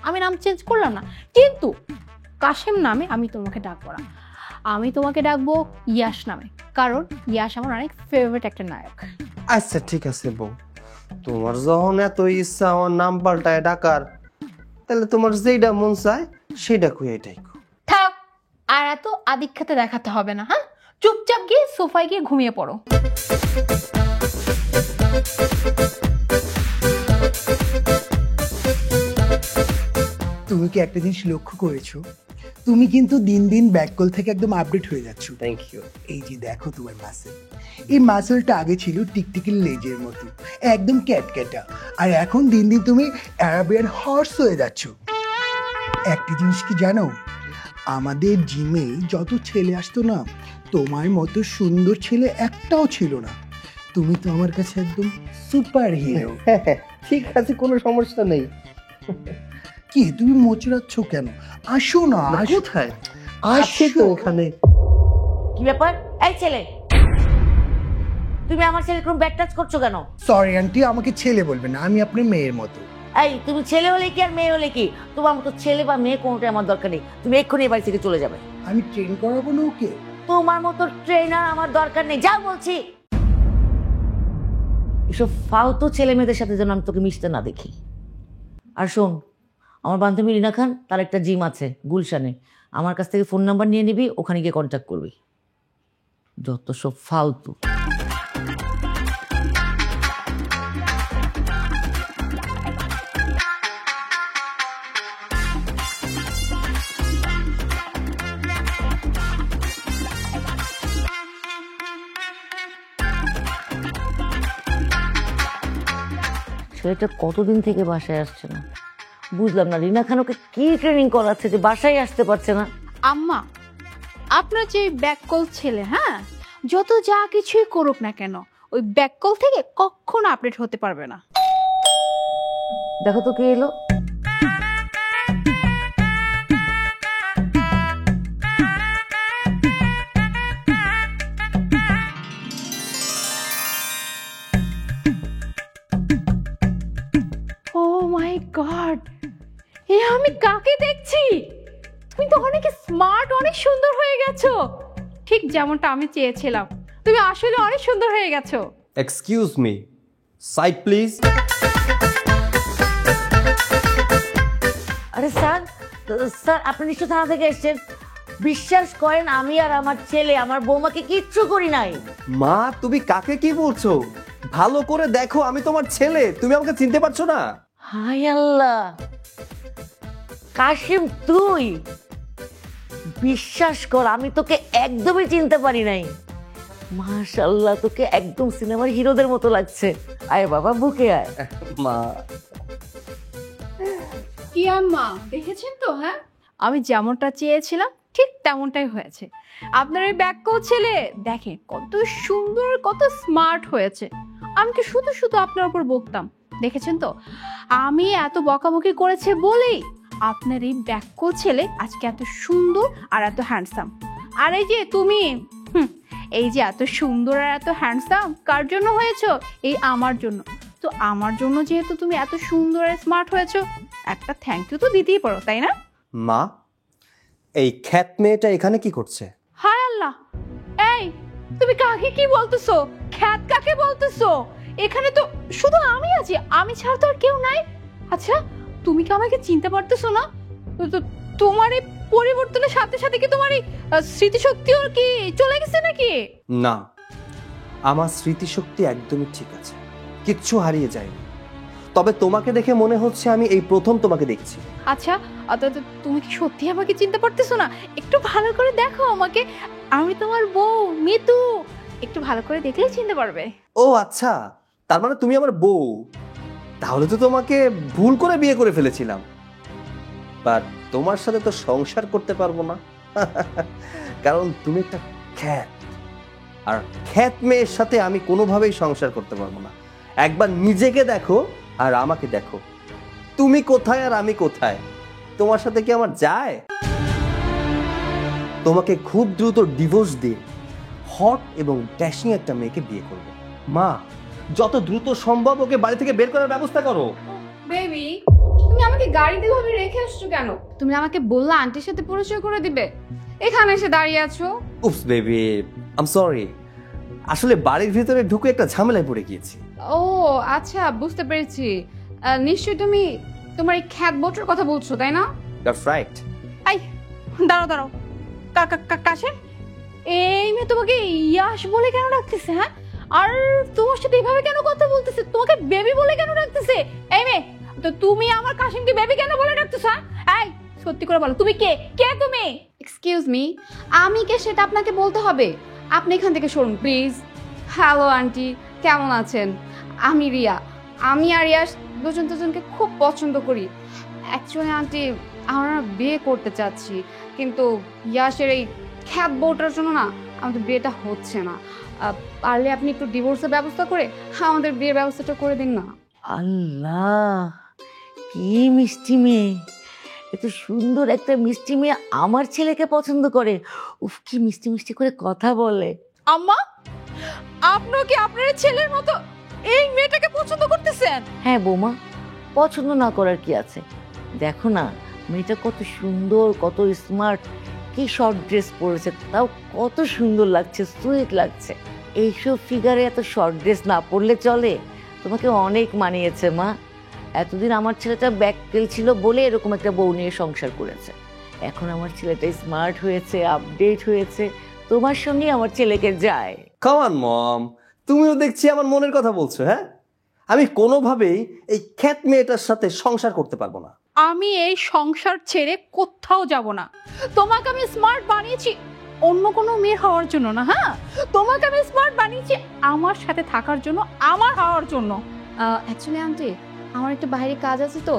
আমি নাম চেঞ্জ করলাম না, কিন্তু কাশেম নামে আমি তোমাকে ডাকবো না। আমি তোমাকে ডাকবো ইয়াশ নামে, কারণ ইয়াশ আমার অনেক ফেভারিট একটা নায়ক। আচ্ছা ঠিক আছে বউ, তোমার যখন এত ইচ্ছা আমার নাম পাল্টায় ডাকার, তাহলে তোমার যেটা মন চায় সেটা কইয়াই ডাকো। থাক, আর এত আদিক্ষাতে দেখাতে হবে না। হ্যাঁ, চুপচাপ গিয়ে সোফায় গিয়ে ঘুমিয়ে পড়ো। তুমি কি একটা জিনিস লক্ষ্য করেছো? তুমি কিন্তু দিন দিন ব্যাককল থেকে একদম আপডেট হয়ে যাচ্ছ। Thank you. এই যে দেখো তোমার মাসেল, এই মাসেলটা আগে ছিল টিকটিকির লেজের মতো, একদম ক্যাটক্যাটা, আর এখন দিন দিন তুমি অ্যারাবিয়ান হর্স হয়ে যাচ্ছ। একটা জিনিস কি জানো, আমাদের জিমে যত ছেলে আসতো না, তোমার মতো সুন্দর ছেলে একটাও ছিল না। তুমি তো আমার কাছে একদম সুপার হিরো। ঠিক আছে, কোনো সমস্যা নেই। কি তুমি মোচড়াচ্ছ কেন? আসো না, আসো। কোথায়? আসো তো এখানে। কি ব্যাপার? এই ছেলে, তুমি আমার ছেলে কোন ব্যাক টাচ করছো কেন? সরি আন্টি, আমাকে ছেলে বলবে না, আমি আপনার মেয়ের মতো। এই তুমি ছেলে হলে কি আর মেয়ে হলে কি? তোমার মতো ছেলে বা মেয়ে কোনোটাই আমার দরকার নেই। তুমি এক্ষুনি এই বাড়ি থেকে চলে যাবে। আমি ট্রেন করাবো না ওকে। তোমার মতো ট্রেনার আমার দরকার নেই, যা বলছি। এসব ফালতু ছেলে মেয়েদের সাথে যেন আমি তোকে মিশতে না দেখি। আর শোন, আমার বান্ধবী রিনা খান, তার একটা জিম আছে গুলশানে, আমার কাছ থেকে ফোন নাম্বার নিয়ে নিবি, ওখানে গিয়ে কন্ট্যাক্ট করবি। যত সব ফালতু। ছেলেটা কতদিন থেকে বাসায় আসছে না, বুঝলাম না। রিনা খান ওকে কি ট্রেনিং করাচ্ছে যে বাসায় আসতে পারছে না? আম্মা, আপনার যে ব্যাককল ছেলে, হ্যাঁ, যত যা কিছুই করুক না কেন, ওই ব্যাককল থেকে কখনো আপডেট হতে পারবে না। দেখো তো কে এলো। ও মাই গড, এ আমি কাকে দেখছি? তুমি তো অনেক স্মার্ট, অনেক সুন্দর হয়ে গেছো, ঠিক যেমনটা আমি চেয়েছিলাম। তুমি আসলে অনেক সুন্দর হয়ে গেছো। Excuse me, side please. আরে স্যার, স্যার আপনি নিশ্চয় থানা থেকে এসেছেন। বিশ্বাস করেন আমি আর আমার ছেলে আমার বৌমাকে কিচ্ছু করি নাই। মা তুমি কাকে কি বলছো? ভালো করে দেখো, আমি তোমার ছেলে, তুমি আমাকে চিনতে পারছো না? হাই আল্লাহ, কাশিম তুই? বিশ্বাস কর আমি তোকে একদমই চিনতে পারি নাই। মাশাআল্লাহ, তোকে একদম সিনেমার হিরোদের মতো লাগছে। আয় বাবা, বুকে আয়। মা কি আম্মা, দেখেছেন তো? হ্যাঁ, আমি যেমনটা চেয়েছিলাম ঠিক তেমনটাই হয়েছে। আপনার এই ব্যাককল ছেলে দেখেন কত সুন্দর, কত স্মার্ট হয়েছে। আমি কি শুধু শুধু আপনার উপর বকতাম? দেখেছেন তো, আমি এত বকাবকি করেছে বলেই আপনার এই ব্যাককল ছেলে আজকে এত সুন্দর আর এত হ্যান্ডসাম। আর এই যে তুমি, এই যে এত সুন্দর আর এত হ্যান্ডসাম কার জন্য হয়েছো? এই আমার জন্য। তো আমার জন্য যেহেতু তুমি এত সুন্দর আর স্মার্ট হয়েছো, একটা থ্যাংক ইউ তো দিতেই পারো, তাই না? মা, এই খ্যাত মেয়েটা এখানে কি করছে? হায় আল্লাহ, এই তুমি কাকে কি বলতেছো? খ্যাত কাকে বলতেছো? এখানে তো শুধু আমি আছি, আমি ছাড়া তো আর কেউ নাই। আচ্ছা, তুমি কি আমাকে চিনতে পারতেছো না? তোমার এই পরিবর্তনের সাথে সাথে কি তোমার এই স্মৃতিশক্তিও কি চলে গেছে নাকি? না, আমার স্মৃতিশক্তি একদমই ঠিক আছে, কিচ্ছু হারিয়ে যায়নি। তবে তোমাকে দেখে মনে হচ্ছে আমি এই প্রথম তোমাকে দেখছি। আচ্ছা, তুমি কি সত্যি আমাকে চিনতে পারতেছো না? একটু ভালো করে দেখো আমাকে, আমি তোমার বউ মিতু। একটু ভালো করে দেখলেই চিনতে পারবে। ও আচ্ছা, তার মানে তুমি আমার বউ। তাহলে তো তোমাকে ভুল করে বিয়ে করে ফেলেছিলাম, বাট তোমার সাথে তো সংসার করতে পারবো না কারণ তুমি একটা খ্যাত, আর খ্যাত মেয়ের সাথে আমি কোনোভাবেই সংসার করতে পারবো না। একবার নিজেকে দেখো আর আমাকে দেখো, তুমি কোথায় আর আমি কোথায়? তোমার সাথে কি আমার যায়? তোমাকে খুব দ্রুত ডিভোর্স দিয়ে হট এবং ড্যাশিং একটা মেয়েকে বিয়ে করব। মা, যত দ্রুত সম্ভব ওকে বাড়ি থেকে বের করার ব্যবস্থা করো। বেবি, তুমি আমাকে গাড়িতে ভাবে রেখে আসছো কেন? তুমি আমাকে বললা আন্টির সাথে পরিচয় করে দিবে, এখানে এসে দাঁড়িয়ে আছো। উপস বেবি, আই এম সরি। আসলে বাড়ির ভিতরে ঢুকে একটা ঝামেলায় পড়ে গিয়েছি। ও আচ্ছা, বুঝতে পেরেছি। নিশ্চয়ই তুমি তোমার এই খ্যাত বউটার কথা বলছো, তাই না? That's right. আই, দাঁড়াও দাঁড়াও, কাশেম, এই মেয়ে তোমাকে ইয়াশ বলে কেন ডাকতেছে? হ্যাঁ, আর তোমার সাথে এভাবে কেন কথা বলতেছে? তোমাকে বেবি বলে কেন ডাকতেছে? এই মেয়ে, তো তুমি আমার কাশিমকে বেবি কেন বলে ডাকতেছ? এই সত্যি করে বলো, তুমি কে? কে তুমি? এক্সকিউজ মি, আমি কে সেটা আপনাকে বলতে হবে। আপনি এখান থেকে সরুন প্লিজ। হ্যালো আন্টি, কেমন আছেন? আমি রিয়া। আমি আর ইয়াশ দুজনকে খুব পছন্দ করি। অ্যাকচুয়ালি আন্টি, আমরা বিয়ে করতে চাচ্ছি, কিন্তু ইয়াশের এই খ্যাত বউটার জন্য না আমাদের বিয়েটা হচ্ছে না। পারলে আপনি একটু ডিভোর্সের ব্যবস্থা করে আমাদের বিয়ের ব্যবস্থাটা করে দিন না। আল্লাহ, কি মিষ্টি মেয়ে! এত সুন্দর একটা মিষ্টি মেয়ে আমার ছেলেকে পছন্দ করে। উফ, কি মিষ্টি মিষ্টি করে কথা বলে। আম্মা, আপনিও কি আপনার ছেলের মতো এই মেয়েটাকে পছন্দ করতেছেন? হ্যাঁ বৌমা, পছন্দ না করার কি আছে? দেখো না মেয়েটা কত সুন্দর, কত স্মার্ট, কি শর্ট ড্রেস পরেছে, তাও কত সুন্দর লাগছে, সুইট লাগছে। এইসব ফিগারে এত শর্ট ড্রেস না পরলে চলে? তোমাকে অনেক মানিয়েছে মা। এতদিন আমার ছেলেটা ব্যাককেল ছিল বলে এরকম একটা বউ নিয়ে সংসার করেছে। এখন আমার ছেলেটা স্মার্ট হয়েছে, আপডেট হয়েছে, তোমার সঙ্গে আমার ছেলেকে যায়। কাম অন মম, তুমিও দেখছি আমার মনের কথা বলছো। হ্যাঁ, আমি কোনোভাবেই এই খ্যাত মেয়েটার সাথে সংসার করতে পারবো না। আমি এই সংসার ছেড়ে কোথাও যাব না। তোমাকে আমি স্মার্ট বানিয়েছি অন্য কোনো মেয়ের হওয়ার জন্য না। হ্যাঁ, তোমাকে আমি স্মার্ট বানিয়েছি আমার সাথে থাকার জন্য, আমার হওয়ার জন্য। অ্যাকচুয়ালি আন্টি, আমার একটু বাইরে কাজ আছে, তো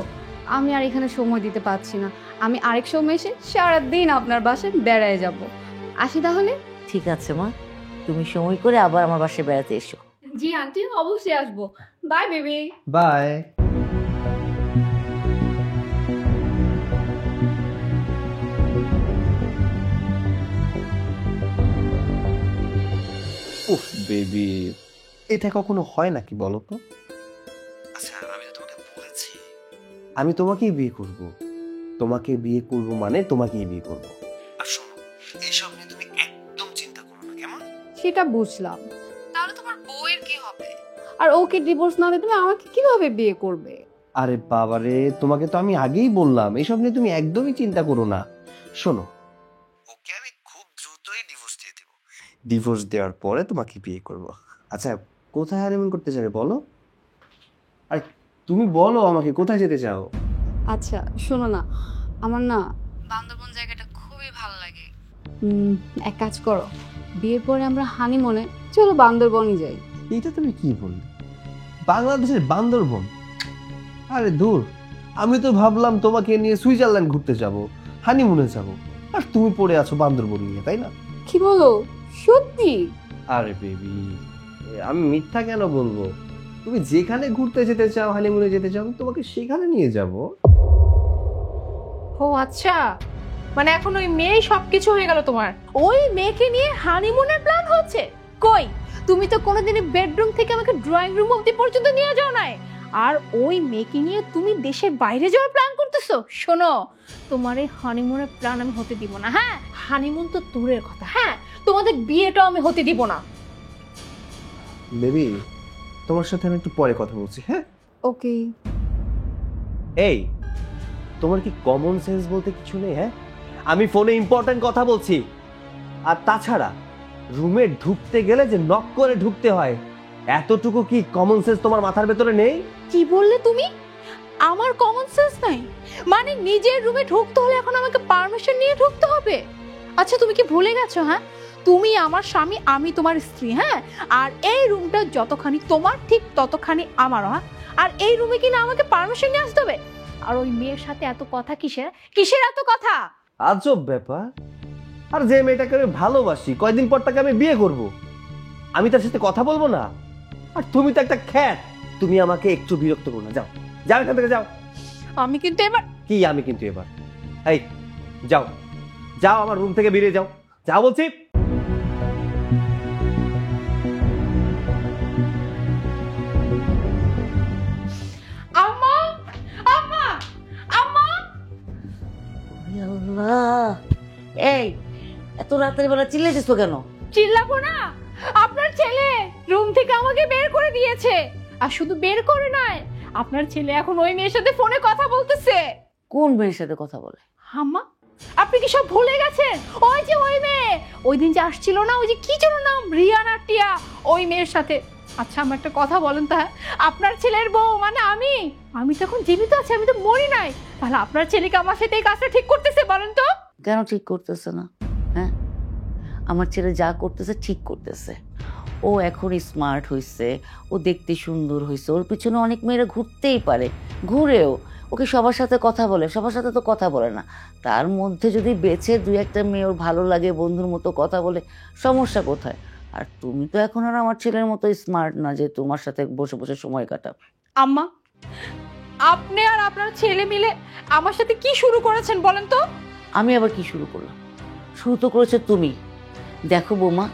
আমি আর এখানে সময় দিতে পারছি না। আমি আরেক সময় এসে সারাদিন আপনার বাসায় বেড়ায় যাব। আসি তাহলে? ঠিক আছে মা, তুমি সময় করে আবার আমার বাসায় বেড়াতে এসো। জি আন্টি, অবশ্যই আসবো। Bye baby. বাই। উফ বেবি, এটা কখনো হয় নাকি বলো তো? আচ্ছা, আমি তো তোমাকে বলেছি আমি তোমাকেই বিয়ে করব। তোমাকে বিয়ে করব মানে তোমাকেই বিয়ে করব। আর শোনো, এইসব নিয়ে তুমি একদম চিন্তা করো না, কেমন? সেটা বুঝলাম, তাহলে তোমার বউয়ের কি হবে? আর ওকে ডিভোর্স না দিয়ে তুমি আমাকে কিভাবে বিয়ে করবে? আরে বাবারে, তোমাকে তো আমি আগেই বললাম এইসব নিয়ে তুমি একদমই চিন্তা করো না। শোনো, ওকে আমি খুব দ্রুতই ডিভোর্স দিয়ে দেব। ডিভোর্স দেওয়ার পরে তোমাকে বিয়ে করব। আচ্ছা, কোথায় হানিমুন করতে যাবে বলো? আর তুমি বলো আমাকে কোথায় যেতে চাও? আচ্ছা শোনো না, আমার না বান্দরবন জায়গাটা খুবই ভালো লাগে। এক কাজ করো, বিয়ের পরে আমরা হানিমুনে চলো বান্দরবনই যাই। এটা তুমি কি বললে? বাংলাদেশের বান্দরবন? আরে দূর, আমি তো ভাবলাম তোমাকে নিয়ে সুইজারল্যান্ড ঘুরতে যাব, হানিমুনে যাব, আর তুমি পড়ে আছো বান্দরবন নিয়ে, তাই না? কি বলো, সত্যি? আরে বেবি, আমি মিথ্যা কেন বলবো? তুমি যেখানে ঘুরতে যেতে চাও, হানিমুনে যেতে চাও, আমি তোমাকে সেখানে নিয়ে যাব। ও আচ্ছা, মানে এখন ওই মেয়েই সবকিছু হয়ে গেল তোমার? ওই মেয়েকে নিয়ে হানিমুনের প্ল্যান হচ্ছে? কই, তুমি তো কোনোদিনই বেডরুম থেকে আমাকে ড্রয়িং রুম অবধি পর্যন্ত নিয়ে যাও নাই। আর ওই মেয়েকে নিয়ে তুমি দেশের বাইরে যাওয়ার প্ল্যান করতেছো? শোনো, তোমার এই হানিমুনের প্ল্যান আমি হতে দিব না। হ্যাঁ, হানিমুন তো দূরের কথা, হ্যাঁ তোমাদের বিয়েটাও আমি হতে দিব না। বেবি, তোমার সাথে আমি একটু পরে কথা বলছি, হ্যাঁ? ওকে। এই, তোমার কি কমন সেন্স বলতে কিছু নেই? হ্যাঁ, আমি ফোনে ইম্পর্টেন্ট কথা বলছি। আর তাছাড়া রুমে ঢুকতে গেলে যে নক করে ঢুকতে হয়, এতটুকু কি কমন সেন্স তোমার মাথার ভেতরে নেই? কি বললে তুমি? আমার কমন সেন্স নাই? মানে নিজের রুমে ঢুকতে হলে এখন আমাকে পারমিশন নিয়ে ঢুকতে হবে? আচ্ছা তুমি কি ভুলে গেছো? হ্যাঁ, তুমি আমার স্বামী, আমি তোমার স্ত্রী। হ্যাঁ, আর এই রুমটা যতখানি তোমার ঠিক ততখানি আমারও। হ্যাঁ, আর এই রুমে কিনা আমাকে পারমিশন নিয়ে আসতে হবে? আর ওই মেয়ের সাথে এত কথা কিসের? কিসের এত কথা? আজব ব্যাপার। আর যে মেয়েটাকে আমি ভালোবাসি, কয়দিন পর তাকে আমি বিয়ে করব, আমি তার সাথে কথা বলবো না? আর তুমি তো একটা খ্যাত, তুমি আমাকে একটু বিরক্ত করো না। যাও যাও এখান থেকে, যাও। আমি কিন্তু এবার কি আমি কিন্তু এবার? এই যাও, যাও আমার রুম থেকে বেরিয়ে যাও, যাও বলছি। আম্মা, আম্মা, আম্মা। আল্লাহ, এই এত রাতের বেলা চিল্লাইতেছো কেন? চিল্লাবো না? আপনার ছেলে রুম থেকে আমাকে বের করে দিয়েছে। আর শুধু বের করে নয়, আপনার ছেলে এখন ওই মেয়ের সাথে ফোনে কথা বলতেছে। কোন মেয়ের সাথে কথা বলে? আম্মা, আপনি কি সব ভুলে গেছেন? ওই যে ওই মেয়ে, ওই দিন যে আসছিল না, ওই যে কি যেন নাম, রিয়ানা টিয়া, ওই মেয়ের সাথে। আচ্ছা আমার একটা কথা বলেন তো, আপনার ছেলের বউ মানে আমি তো এখন জীবিত আছি, আমি তো মরি নাই, তাহলে আপনার ছেলেকে আমার সাথে এই কাজটা ঠিক করতেছে বলেন তো? কেন ঠিক করতেছে না? হ্যাঁ, আমার ছেলে যা করতেছে ঠিক করতেছে। ও এখন স্মার্ট হয়েছে, ও দেখতে সুন্দর হয়েছে, ওর পিছনে অনেক মেয়েরা ঘুরতেই পারে, ঘুরেও ওকে সবার সাথে কথা বলে, সবার সাথে তো কথা বলে না। তার মধ্যে যদি বেছে দুই একটা মেয়ে ওর ভালো লাগে, বন্ধুর মতো কথা বলে, সমস্যা কোথায়? আর তুমি তো এখন আর আমার ছেলের মতো স্মার্ট না যে তোমার সাথে বসে বসে সময় কাটাবে। আম্মা, আপনি আর আপনার ছেলে মিলে আমার সাথে কি শুরু করেছেন বলেন তো? আমি আবার কি শুরু করলাম? শুরু তো করেছো তুমি। দেখো বৌমা,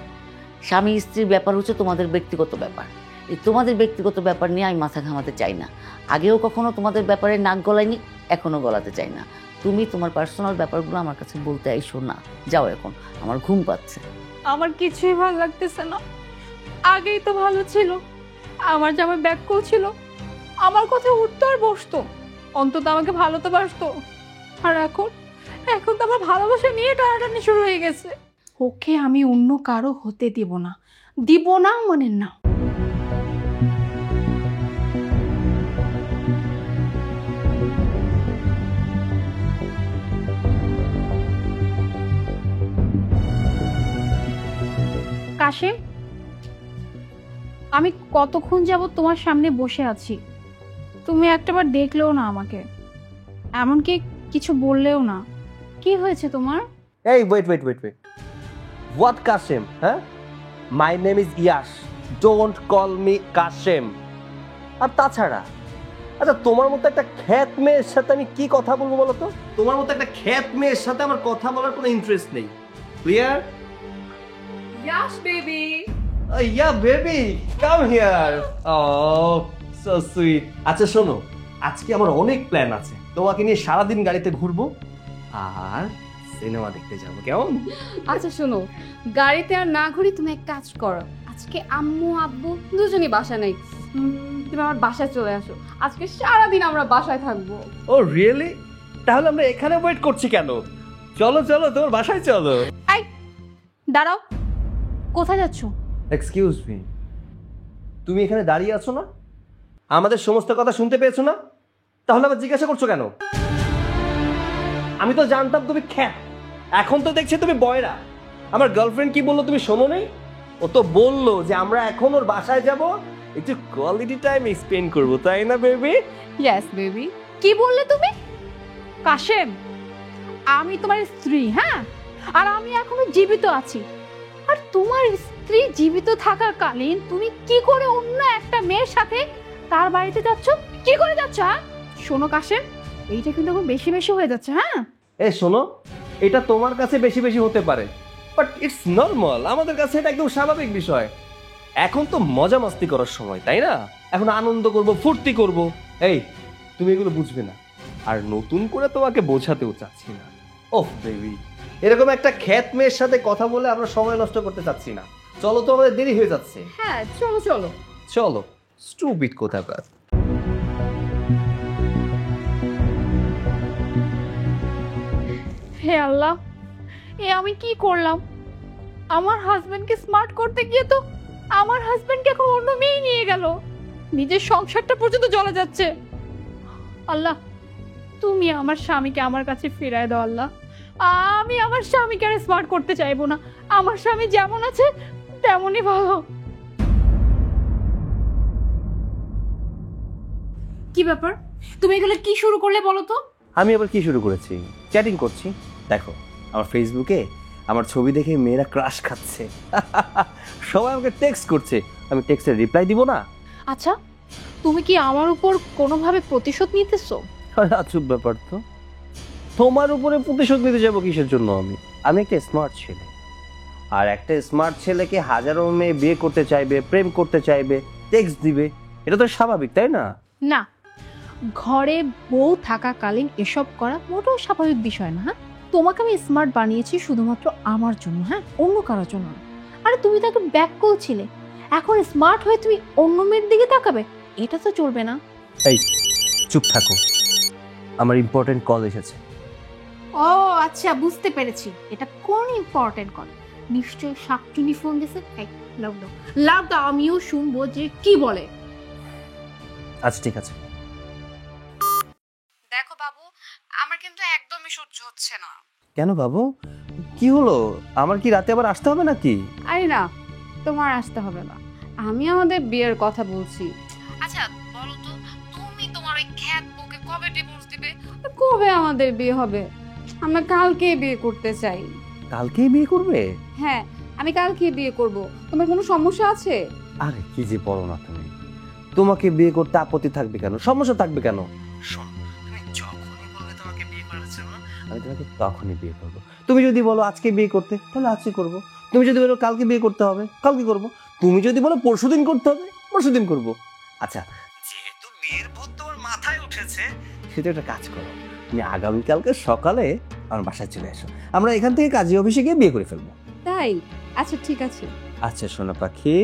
স্বামী স্ত্রীর ব্যাপার হচ্ছে তোমাদের ব্যক্তিগত ব্যাপার। এই তোমাদের ব্যক্তিগত ব্যাপার নিয়ে আমি মাথা ঘামাতে চাই না। আগেও কখনো তোমাদের ব্যাপারে নাক গলাইনি, এখনো গলাতে চাই না। তুমি তোমার পার্সোনাল ব্যাপারগুলো আমার কাছে বলতে আইসো না। যাও, এখন আমার ঘুম পাচ্ছে। আমার কিছুই ভালো লাগতেছে না। আগেই তো ভালো ছিল, আমার জামাই ব্যাককল ছিল, আমার কথা উঠতো আর বসতো, অন্তত আমাকে ভালো তো বাসতো। আর এখন তো আমার ভালোবাসা নিয়ে টানাটানি শুরু হয়ে গেছে। ওকে আমি অন্য কারো হতে দিব না, দিব না মানে না। কাশেম, আমি কতক্ষণ যাবত তোমার সামনে বসে আছি, তুমি একটাবার দেখলেও না আমাকে, এমনকি কিছু বললেও না। কি হয়েছে তোমার? এই wait wait wait wait, what Kashem? হ্যাঁ, my name is Yash, don't call me Kashem. আর তাছাড়া, আচ্ছা তোমার মতো একটা খ্যাত মেয়ের সাথে আমি কি কথা বলবো বলো তো? তোমার মতো একটা খ্যাত মেয়ের সাথে আমার কথা বলার কোনো ইন্টারেস্ট নেই। Clear? Yash baby. Yeah, baby, come here. Oh, so sweet. আচ্ছা শোনো, আজকে আমার অনেক প্ল্যান আছে। তোমাকে নিয়ে সারাদিন গাড়িতে ঘুরবো আর সিনেমা দেখতে যাবো, কেমন? আচ্ছা শোনো, গাড়িতে আর না ঘুরি, তুমি এক কাজ করো, আজকে আম্মু আব্বু দুজনই বাসা নেই, তুমি আমার বাসায় চলে আসো, আজকে সারাদিন আমরা বাসায় থাকবো। ও রিয়েলি? তাহলে আমরা এখানে ওয়েট করছি কেন? চলো চলো, তোমার বাসায় চলো। আই, দাঁড়াও, কোথায় যাচ্ছো? এক্সকিউজ মি, তুমি এখানে দাঁড়িয়ে আছো না? আমাদের সমস্ত কথা শুনতে পেয়েছো না? তাহলে আবার জিজ্ঞাসা করছো কেন? আমি তো জানতাম তুমি খ্যাত, এখন তো দেখছি তুমি বয়রা। আমার গার্লফ্রেন্ড কি বললো তুমি শোনো নাই? ও তো বললো যে আমরা এখন ওর বাসায় যাব, একটু কোয়ালিটি টাইম স্পেন্ড করবো, তাই না বেবি? Yes baby. কি বললে তুমি? কাশেম, আমি তোমার স্ত্রী, হ্যাঁ, আর আমি এখনো জীবিত আছি। আর তোমার স্ত্রী জীবিত থাকাকালীন তুমি কি করে অন্য একটা মেয়ের সাথে তার বাড়িতে যাচ্ছ? কি করে যাচ্ছ? হ্যাঁ শোনো কাশেম, এইটা কিন্তু এখন বেশি বেশি হয়ে যাচ্ছে। হ্যাঁ এ শোনো, এটা তোমার কাছে বেশি বেশি হতে পারে, বাট ইটস নর্মাল। আমাদের কাছে এটা একদম স্বাভাবিক বিষয়। এখন তো মজা মাস্তি করার সময়, তাই না? এখন আনন্দ করব, ফুর্তি করব। এই তুমি এগুলো বুঝবে না, আর নতুন করে তোমাকে বোঝাতেও চাচ্ছি না। ওহ বেবি, এরকম একটা খ্যাত মেয়ের সাথে কথা বলে আমরা সময় নষ্ট করতে চাচ্ছি না। চলো তো, আমাদের দেরি হয়ে যাচ্ছে। হ্যাঁ চলো চলো। চলো, স্টুপিড কোথাকার। হে আল্লাহ, এ আমি কি করলাম? আমার হাজবেন্ডকে স্মার্ট করতে গিয়ে তো আমার হাজবেন্ডকে এখন অন্য মেয়ে নিয়ে গেল, নিজের সংসারটা পর্যন্ত জ্বলে যাচ্ছে। আল্লাহ, তুমি আমার স্বামীকে আমার কাছে ফিরায় দাও আল্লাহ। আমি আমার স্বামীকে আর স্মার্ট করতে চাইবো না। আমার স্বামী যেমন আছে তেমনই ভালো। কি ব্যাপার, তুমি এগুলো কি শুরু করলে বলো তো? আমি আবার কি শুরু করেছি? চ্যাটিং করছি। দেখো, আমার ফেসবুকে আমার ছবি দেখে মেয়েরা ক্রাশ খাচ্ছে। সবাই আমাকে টেক্সট করছে, আমি টেক্সটের রিপ্লাই দিব না? আচ্ছা, তুমি কি আমার উপর কোনোভাবে প্রতিশোধ নিতেছো? আজব ব্যাপার তো। তোমার উপরে প্রতিশোধ নিতে যাবো কিসের জন্য? আমি একটা স্মার্ট ছেলে, আর একটা স্মার্ট ছেলেকে হাজারো মেয়ে বিয়ে করতে চাইবে, প্রেম করতে চাইবে, টেক্সট দিবে, এটা তো স্বাভাবিক, তাই না? না, ঘরে বউ থাকাকালীন এসব করা মোটেও স্বাভাবিক বিষয় না। হ্যাঁ, তোমাকে আমি স্মার্ট বানিয়েছি শুধুমাত্র আমার জন্য, হ্যাঁ, অন্য কারোর জন্য না। আরে তুমি তাকে ব্যাক করছিলে, এখন স্মার্ট হয়ে তুমি অন্য মেয়ের দিকে তাকাবে? এটা তো চলবে না। এই চুপ থাকো, আমার ইম্পর্টেন্ট কল এসেছে। ও আচ্ছা, বুঝতে পেরেছি, এটা কোন ইম্পর্টেন্ট কল। নিশ্চয়ই শাকচুনি ফোন দিয়েছে। লাভ দাও, লাভ দাও, আমিও শুনবো যে কি বলে। আচ্ছা ঠিক আছে। দেখো বাবু, আমার কিন্তু একদমই সহ্য হচ্ছে না। কেন বাবু, কি হলো? আমার কি রাতে আবার আসতে হবে নাকি? আরে না, তোমার আসতে হবে না, আমি আমাদের বিয়ের কথা বলছি। আচ্ছা বলো তো, তুমি তোমার ওই খ্যাত বউকে কবে ডিভোর্স দিবে? কবে আমাদের বিয়ে হবে? আমরা কালকেই বিয়ে করতে চাই। কালকেই বিয়ে করবে? হ্যাঁ, আমি কালকেই বিয়ে করব। তোমার কোনো সমস্যা আছে? আরে কি যে বলো না তুমি, তোমাকে বিয়ে করতে আপত্তি থাকবে কেন, সমস্যা থাকবে কেন? শোন, তুমি যখনই বলবে তোমাকে বিয়ে করেছে না, আমি তোমাকে তখনই বিয়ে করব। তুমি যদি বলো আজকে বিয়ে করতে, তাহলে আজকে করব। তুমি যদি বলো কালকে বিয়ে করতে হবে, কালকে করব। তুমি যদি বলো পরশুদিন করতে হবে, পরশুদিন করব। আচ্ছা, যেহেতু বিয়ের ভূত তোমার মাথায় উঠেছে, সেটা একটা কাজ করো, তুমি আগামীকালকে সকালে আমার বাসায় চলে এসো, আমরা এখান থেকে কাজী অফিসে গিয়ে বিয়ে করে ফেলবো। তাই? আচ্ছা ঠিক আছে। আচ্ছা সোনা পাখি,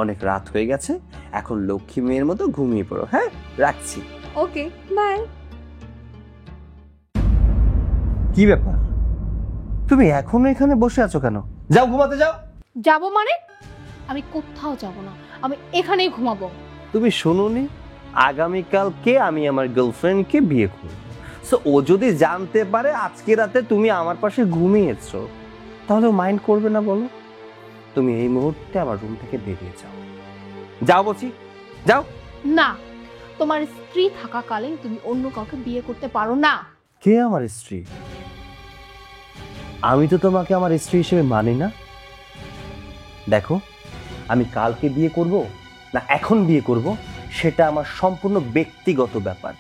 অনেক রাত হয়ে গেছে, এখন লক্ষ্মী মেয়ের মতো ঘুমিয়ে পড়ো। হ্যাঁ, রাখছি। ওকে, বাই। কি ব্যাপার, তুমি এখনো এখানে বসে আছো কেন? যাও ঘুমাতে যাও। যাব মানে? আমি কোথাও যাব না, আমি এখানেই ঘুমাবো। তুমি শোনোনি, আগামীকালকে আমি আমার গার্লফ্রেন্ডকে বিয়ে করব। সো ও যদি জানতে পারে আজকে রাতে তুমি আমার পাশে ঘুমিয়েছো, তাহলে ও মাইন্ড করবে না বলো? তুমি এই মুহূর্তে আমার রুম থেকে বেরিয়ে যাও। যাও বলছি, যাও। না, তোমার স্ত্রী থাকাকালীন তুমি অন্য কাউকে বিয়ে করতে পারো না। কে আমার স্ত্রী? আমি তো তোমাকে আমার স্ত্রী হিসেবে মানি না। দেখো, আমি কালকে বিয়ে করব না এখন বিয়ে করব, সেটা আমার সম্পূর্ণ ব্যক্তিগত ব্যাপার।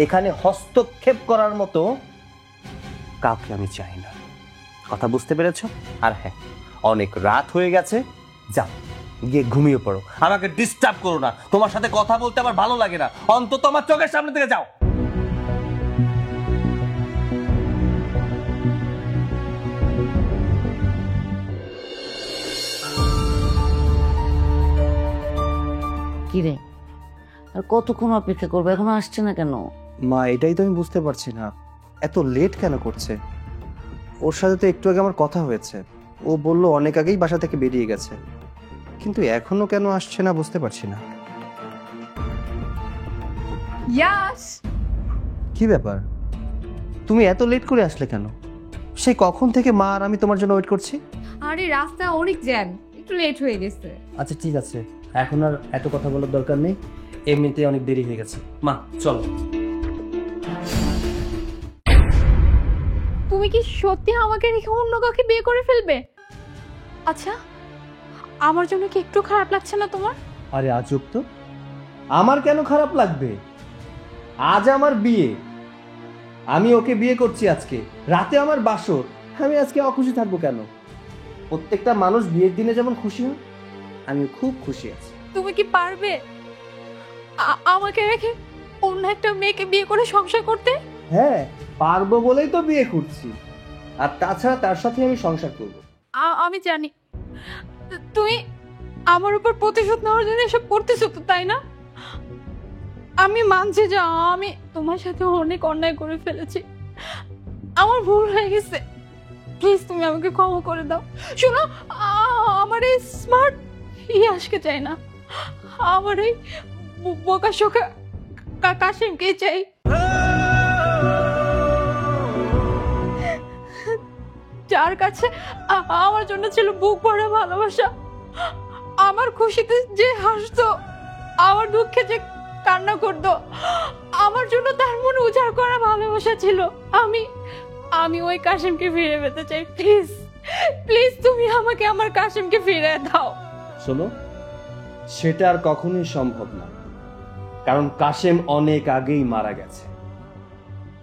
এখানে হস্তক্ষেপ করার মতো কাউকে আমি চাই না। কথা বুঝতে পেরেছো? আর হ্যাঁ, অনেক রাত হয়ে গেছে, যাও গিয়ে ঘুমিয়ে পড়ো, আমাকে ডিস্টার্ব করো না। তোমার সাথে কথা বলতে আমার ভালো লাগে না, অন্তত আমার চোখের সামনে থেকে যাও। কি রে, আর কতক্ষণ অপেক্ষা করবো? এখনো আসছে না কেন? মা, এটাই তো আমি বুঝতে পারছি না, এত লেট কেন করছে। ওর সাথে তো একটু আগে আমার কথা হয়েছে, ও বলল অনেক আগেই বাসা থেকে বেরিয়ে গেছে, কিন্তু এখনো কেন আসছে না বুঝতে পারছি না। ইয়াস, কি ব্যাপার, তুমি এত লেট করে আসলে কেন? সেই কখন থেকে মা আর আমি তোমার জন্য ওয়েট করছি। আরে রাস্তা অনেক জ্যাম, একটু লেট হয়ে গেছে। আচ্ছা ঠিক আছে, এখন আর এত কথা বলার দরকার নেই, এমনিতে অনেক দেরি হয়ে গেছে। মা চলো। তুমি কি সত্যি আমাকে রেখে অন্য কাউকে বিয়ে করে ফেলবে? আচ্ছা, আমার জন্য কি একটু খারাপ লাগছে না তোমার? আরে আজব তো, আমার কেন খারাপ লাগবে? আজ আমার বিয়ে, আমি ওকে বিয়ে করছি, আজকে রাতে আমার বাসর, আমি আজকে অখুশি থাকবো কেন? প্রত্যেকটা মানুষ বিয়ের দিনে যেমন খুশি হয়, আমি খুব খুশি আছি। তুমি কি পারবে? আমাকে রেখে অন্য একটা মেয়েকে বিয়ে করে সংসার করতে? হ্যাঁ, পারবো বলেই তো বিয়ে করছি। আর তাছাড়া তার সাথে আমি সংসার করব। আমি জানি তুই আমার উপর প্রতিশোধ নেওয়ার জন্য এসব করতেছো তো, তাই না? আমি মানছি যে আমি তোমার সাথে অনেক অন্যায় করে ফেলেছি, আমার ভুল হয়ে গেছে। প্লিজ তুমি আমাকে ক্ষমা করে দাও। শোনো, আমার এই স্মার্ট ইয়াশকে চাই না, আমার এই বোকা শোকা কাশিমকে চাই। যার কাছে আমার জন্য ছিল বুক ভরা ভালোবাসা, আমার খুশিতে যে হাসতো, আমার দুঃখে যে কান্না করতো, আমার জন্য তার মনে উজাড় করা ভালোবাসা ছিল। আমি ওই কাশিমকে ফিরে পেতে চাই। প্লিজ প্লিজ তুমি আমাকে আমার কাশিমকে ফিরে দাও। শোনো, সেটা আর কখনোই সম্ভব না, কারণ কাশেম অনেক আগেই মারা গেছে।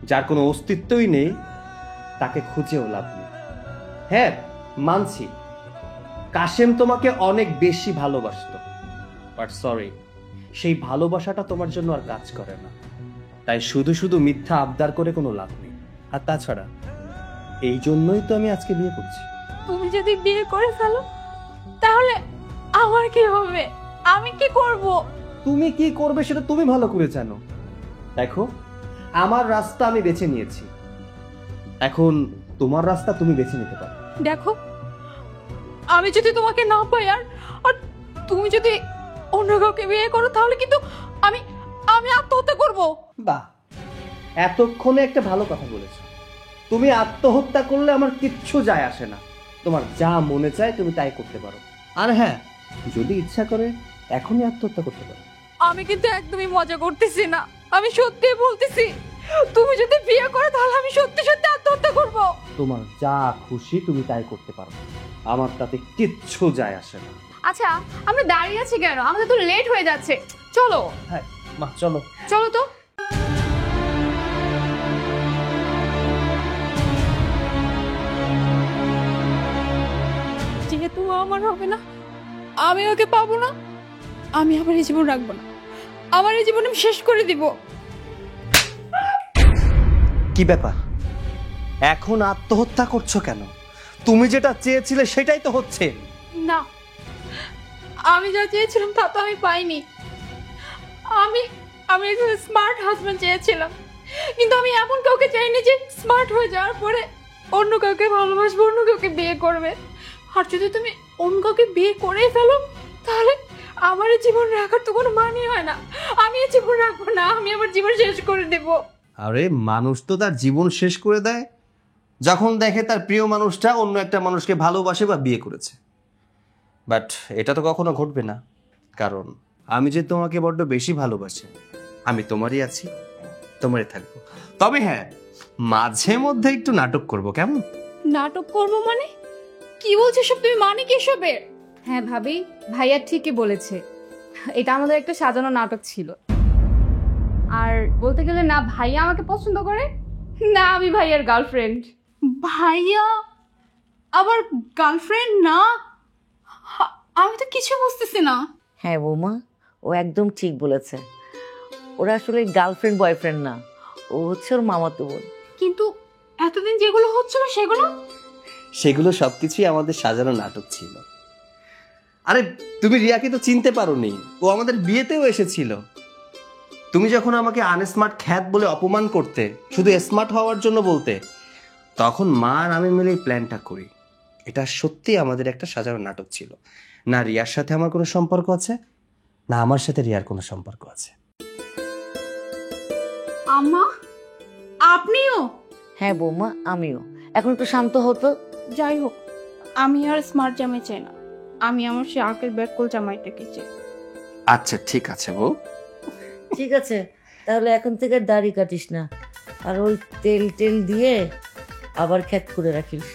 যার কোনো অস্তিত্বই নেই, তাকে খুঁজেও লাভ নেই। হ্যাঁ, মানছি কাশেম তোমাকে অনেক বেশি ভালোবাসতো, বাট সরি, সেই ভালোবাসাটা তোমার জন্য আর কাজ করে না। তাই শুধু শুধু মিথ্যা আবদার করে কোনো লাভ নেই। আর তাছাড়া এই জন্যই তো আমি আজকে বিয়ে করছি। তুমি যদি বিয়ে করে ফেলো তাহলে আমার কি হবে? আমি কি করব? তুমি কি করবে সেটা তুমি ভালো করে জানো। দেখো, আমার রাস্তা আমি বেছে নিয়েছি, এখন তোমার রাস্তা তুমি বেছে নিতে পারো। দেখো, আমি যদি তোমাকে না পাই আর আর তুমি যদি অন্য কাউকে বিয়ে করো, তাহলে কিন্তু আমি আমি আত্মহত্যা করব। বাহ, এতক্ষণে একটা ভালো কথা বলেছো। তুমি আত্মহত্যা করলে আমার কিচ্ছু যায় আসে না, তোমার যা মনে চায় তুমি তাই করতে পারো। আর হ্যাঁ, যদি ইচ্ছা করে এখনই আত্মহত্যা করতে পারো। আমি কিন্তু একদমই মজা করতেছি না, আমি সত্যি বলতেছি। তুমি যদি বিয়ে করো তাহলে আমি সত্যি সত্যি আত্মহত্যা করব। তোমার যা খুশি তুমি তাই করতে পারো, আমার তাতে কিচ্ছু যায় আসে না। আচ্ছা, আমরা দাঁড়িয়ে আছি কেন? আমাদের তো লেট হয়ে যাচ্ছে, চলো। হ্যাঁ মা, চলো। চলো তো। যেহেতু ও আমার হবে না, আমি ওকে পাবো না, আমি আমার এই জীবন রাখবো না, আমার এই জীবন আমি শেষ করে দিব। কি ব্যাপার, এখন আত্মহত্যা করছো কেন? তুমি যেটা চেয়েছিলে সেটাই তো হচ্ছে। না, আমি যা চেয়েছিলাম তা তো আমি পাইনি। আমি আমি একজন স্মার্ট হাজবেন্ড চেয়েছিলাম, কিন্তু আমি এমন কাউকে চাইনি যে স্মার্ট হয়ে যাওয়ার পরে অন্য কাউকে ভালোবাসবে, অন্য কাউকে বিয়ে করবে। আর যদি তুমি অন্য কাউকে বিয়ে করেই ফেলো, তাহলে আমার এই জীবন রাখার তো কোনো মানে হয় না। আমি এই জীবন রাখবো না, আমি আমার জীবন শেষ করে দেব। আরে, মানুষ তো তার জীবন শেষ করে দেয় যখন দেখে তার প্রিয় মানুষটা অন্য একটা মানুষকে ভালোবাসে বা বিয়ে করেছে। বাট এটা তো কখনো ঘটবে না, কারণ আমি যে তোমাকে বড্ড বেশি ভালোবাসি, আমি তোমারই আছি, তোমারই থাকবো। তবে হ্যাঁ, মাঝে মধ্যে একটু নাটক করব, কেমন? নাটক করবো মানে? কি বলছো সব তুমি? মানে কি এসবের? হ্যাঁ ভাবি, ভাইয়া ঠিকই বলেছে, এটা আমাদের একটা সাজানো নাটক ছিল। আর বলতে গেলে না ভাইয়া আমাকে পছন্দ করে, না আমি ভাইয়ার গার্লফ্রেন্ড। ভাইয়া আবার গার্লফ্রেন্ড? না, আমি তো কিছু বুঝতেছি না। হ্যাঁ বৌমা, ও একদম ঠিক বলেছে। ওরা আসলে গার্লফ্রেন্ড বয়ফ্রেন্ড না, ও হচ্ছে ওর মামাতো বোন। কিন্তু এতদিন যেগুলো হচ্ছিল সেগুলো সবকিছুই আমাদের সাজানো নাটক ছিল। আরে, তুমি রিয়াকে তো চিনতে পারোনি, ও আমাদের বিয়েতেও এসেছিল। তুমি যখন আমাকে আনস্মার্ট খ্যাত বলে অপমান করতে, শুধু স্মার্ট হওয়ার জন্য বলতে, তখন মা আর আমি মিলে এই প্ল্যানটা করি। এটা সত্যি আমাদের একটা সাজানো নাটক ছিল। না রিয়ার সাথে আমার কোনো সম্পর্ক আছে, না আমার সাথে রিয়ার কোনো সম্পর্ক আছে। আম্মা, আপনিও? হ্যাঁ বৌমা, আমিও। এখন একটু শান্ত হতো। যাই হোক, আমি আর স্মার্ট জামাই চাই না, আমি আমার সে আগের ব্যাককল জামাইটাকে চাই। আচ্ছা ঠিক আছে বউ। ঠিক আছে, তাহলে এখন থেকে আর দাড়ি কাটিস না, আর ওই তেল টেল দিয়ে আবার খ্যাত করে রাখিস।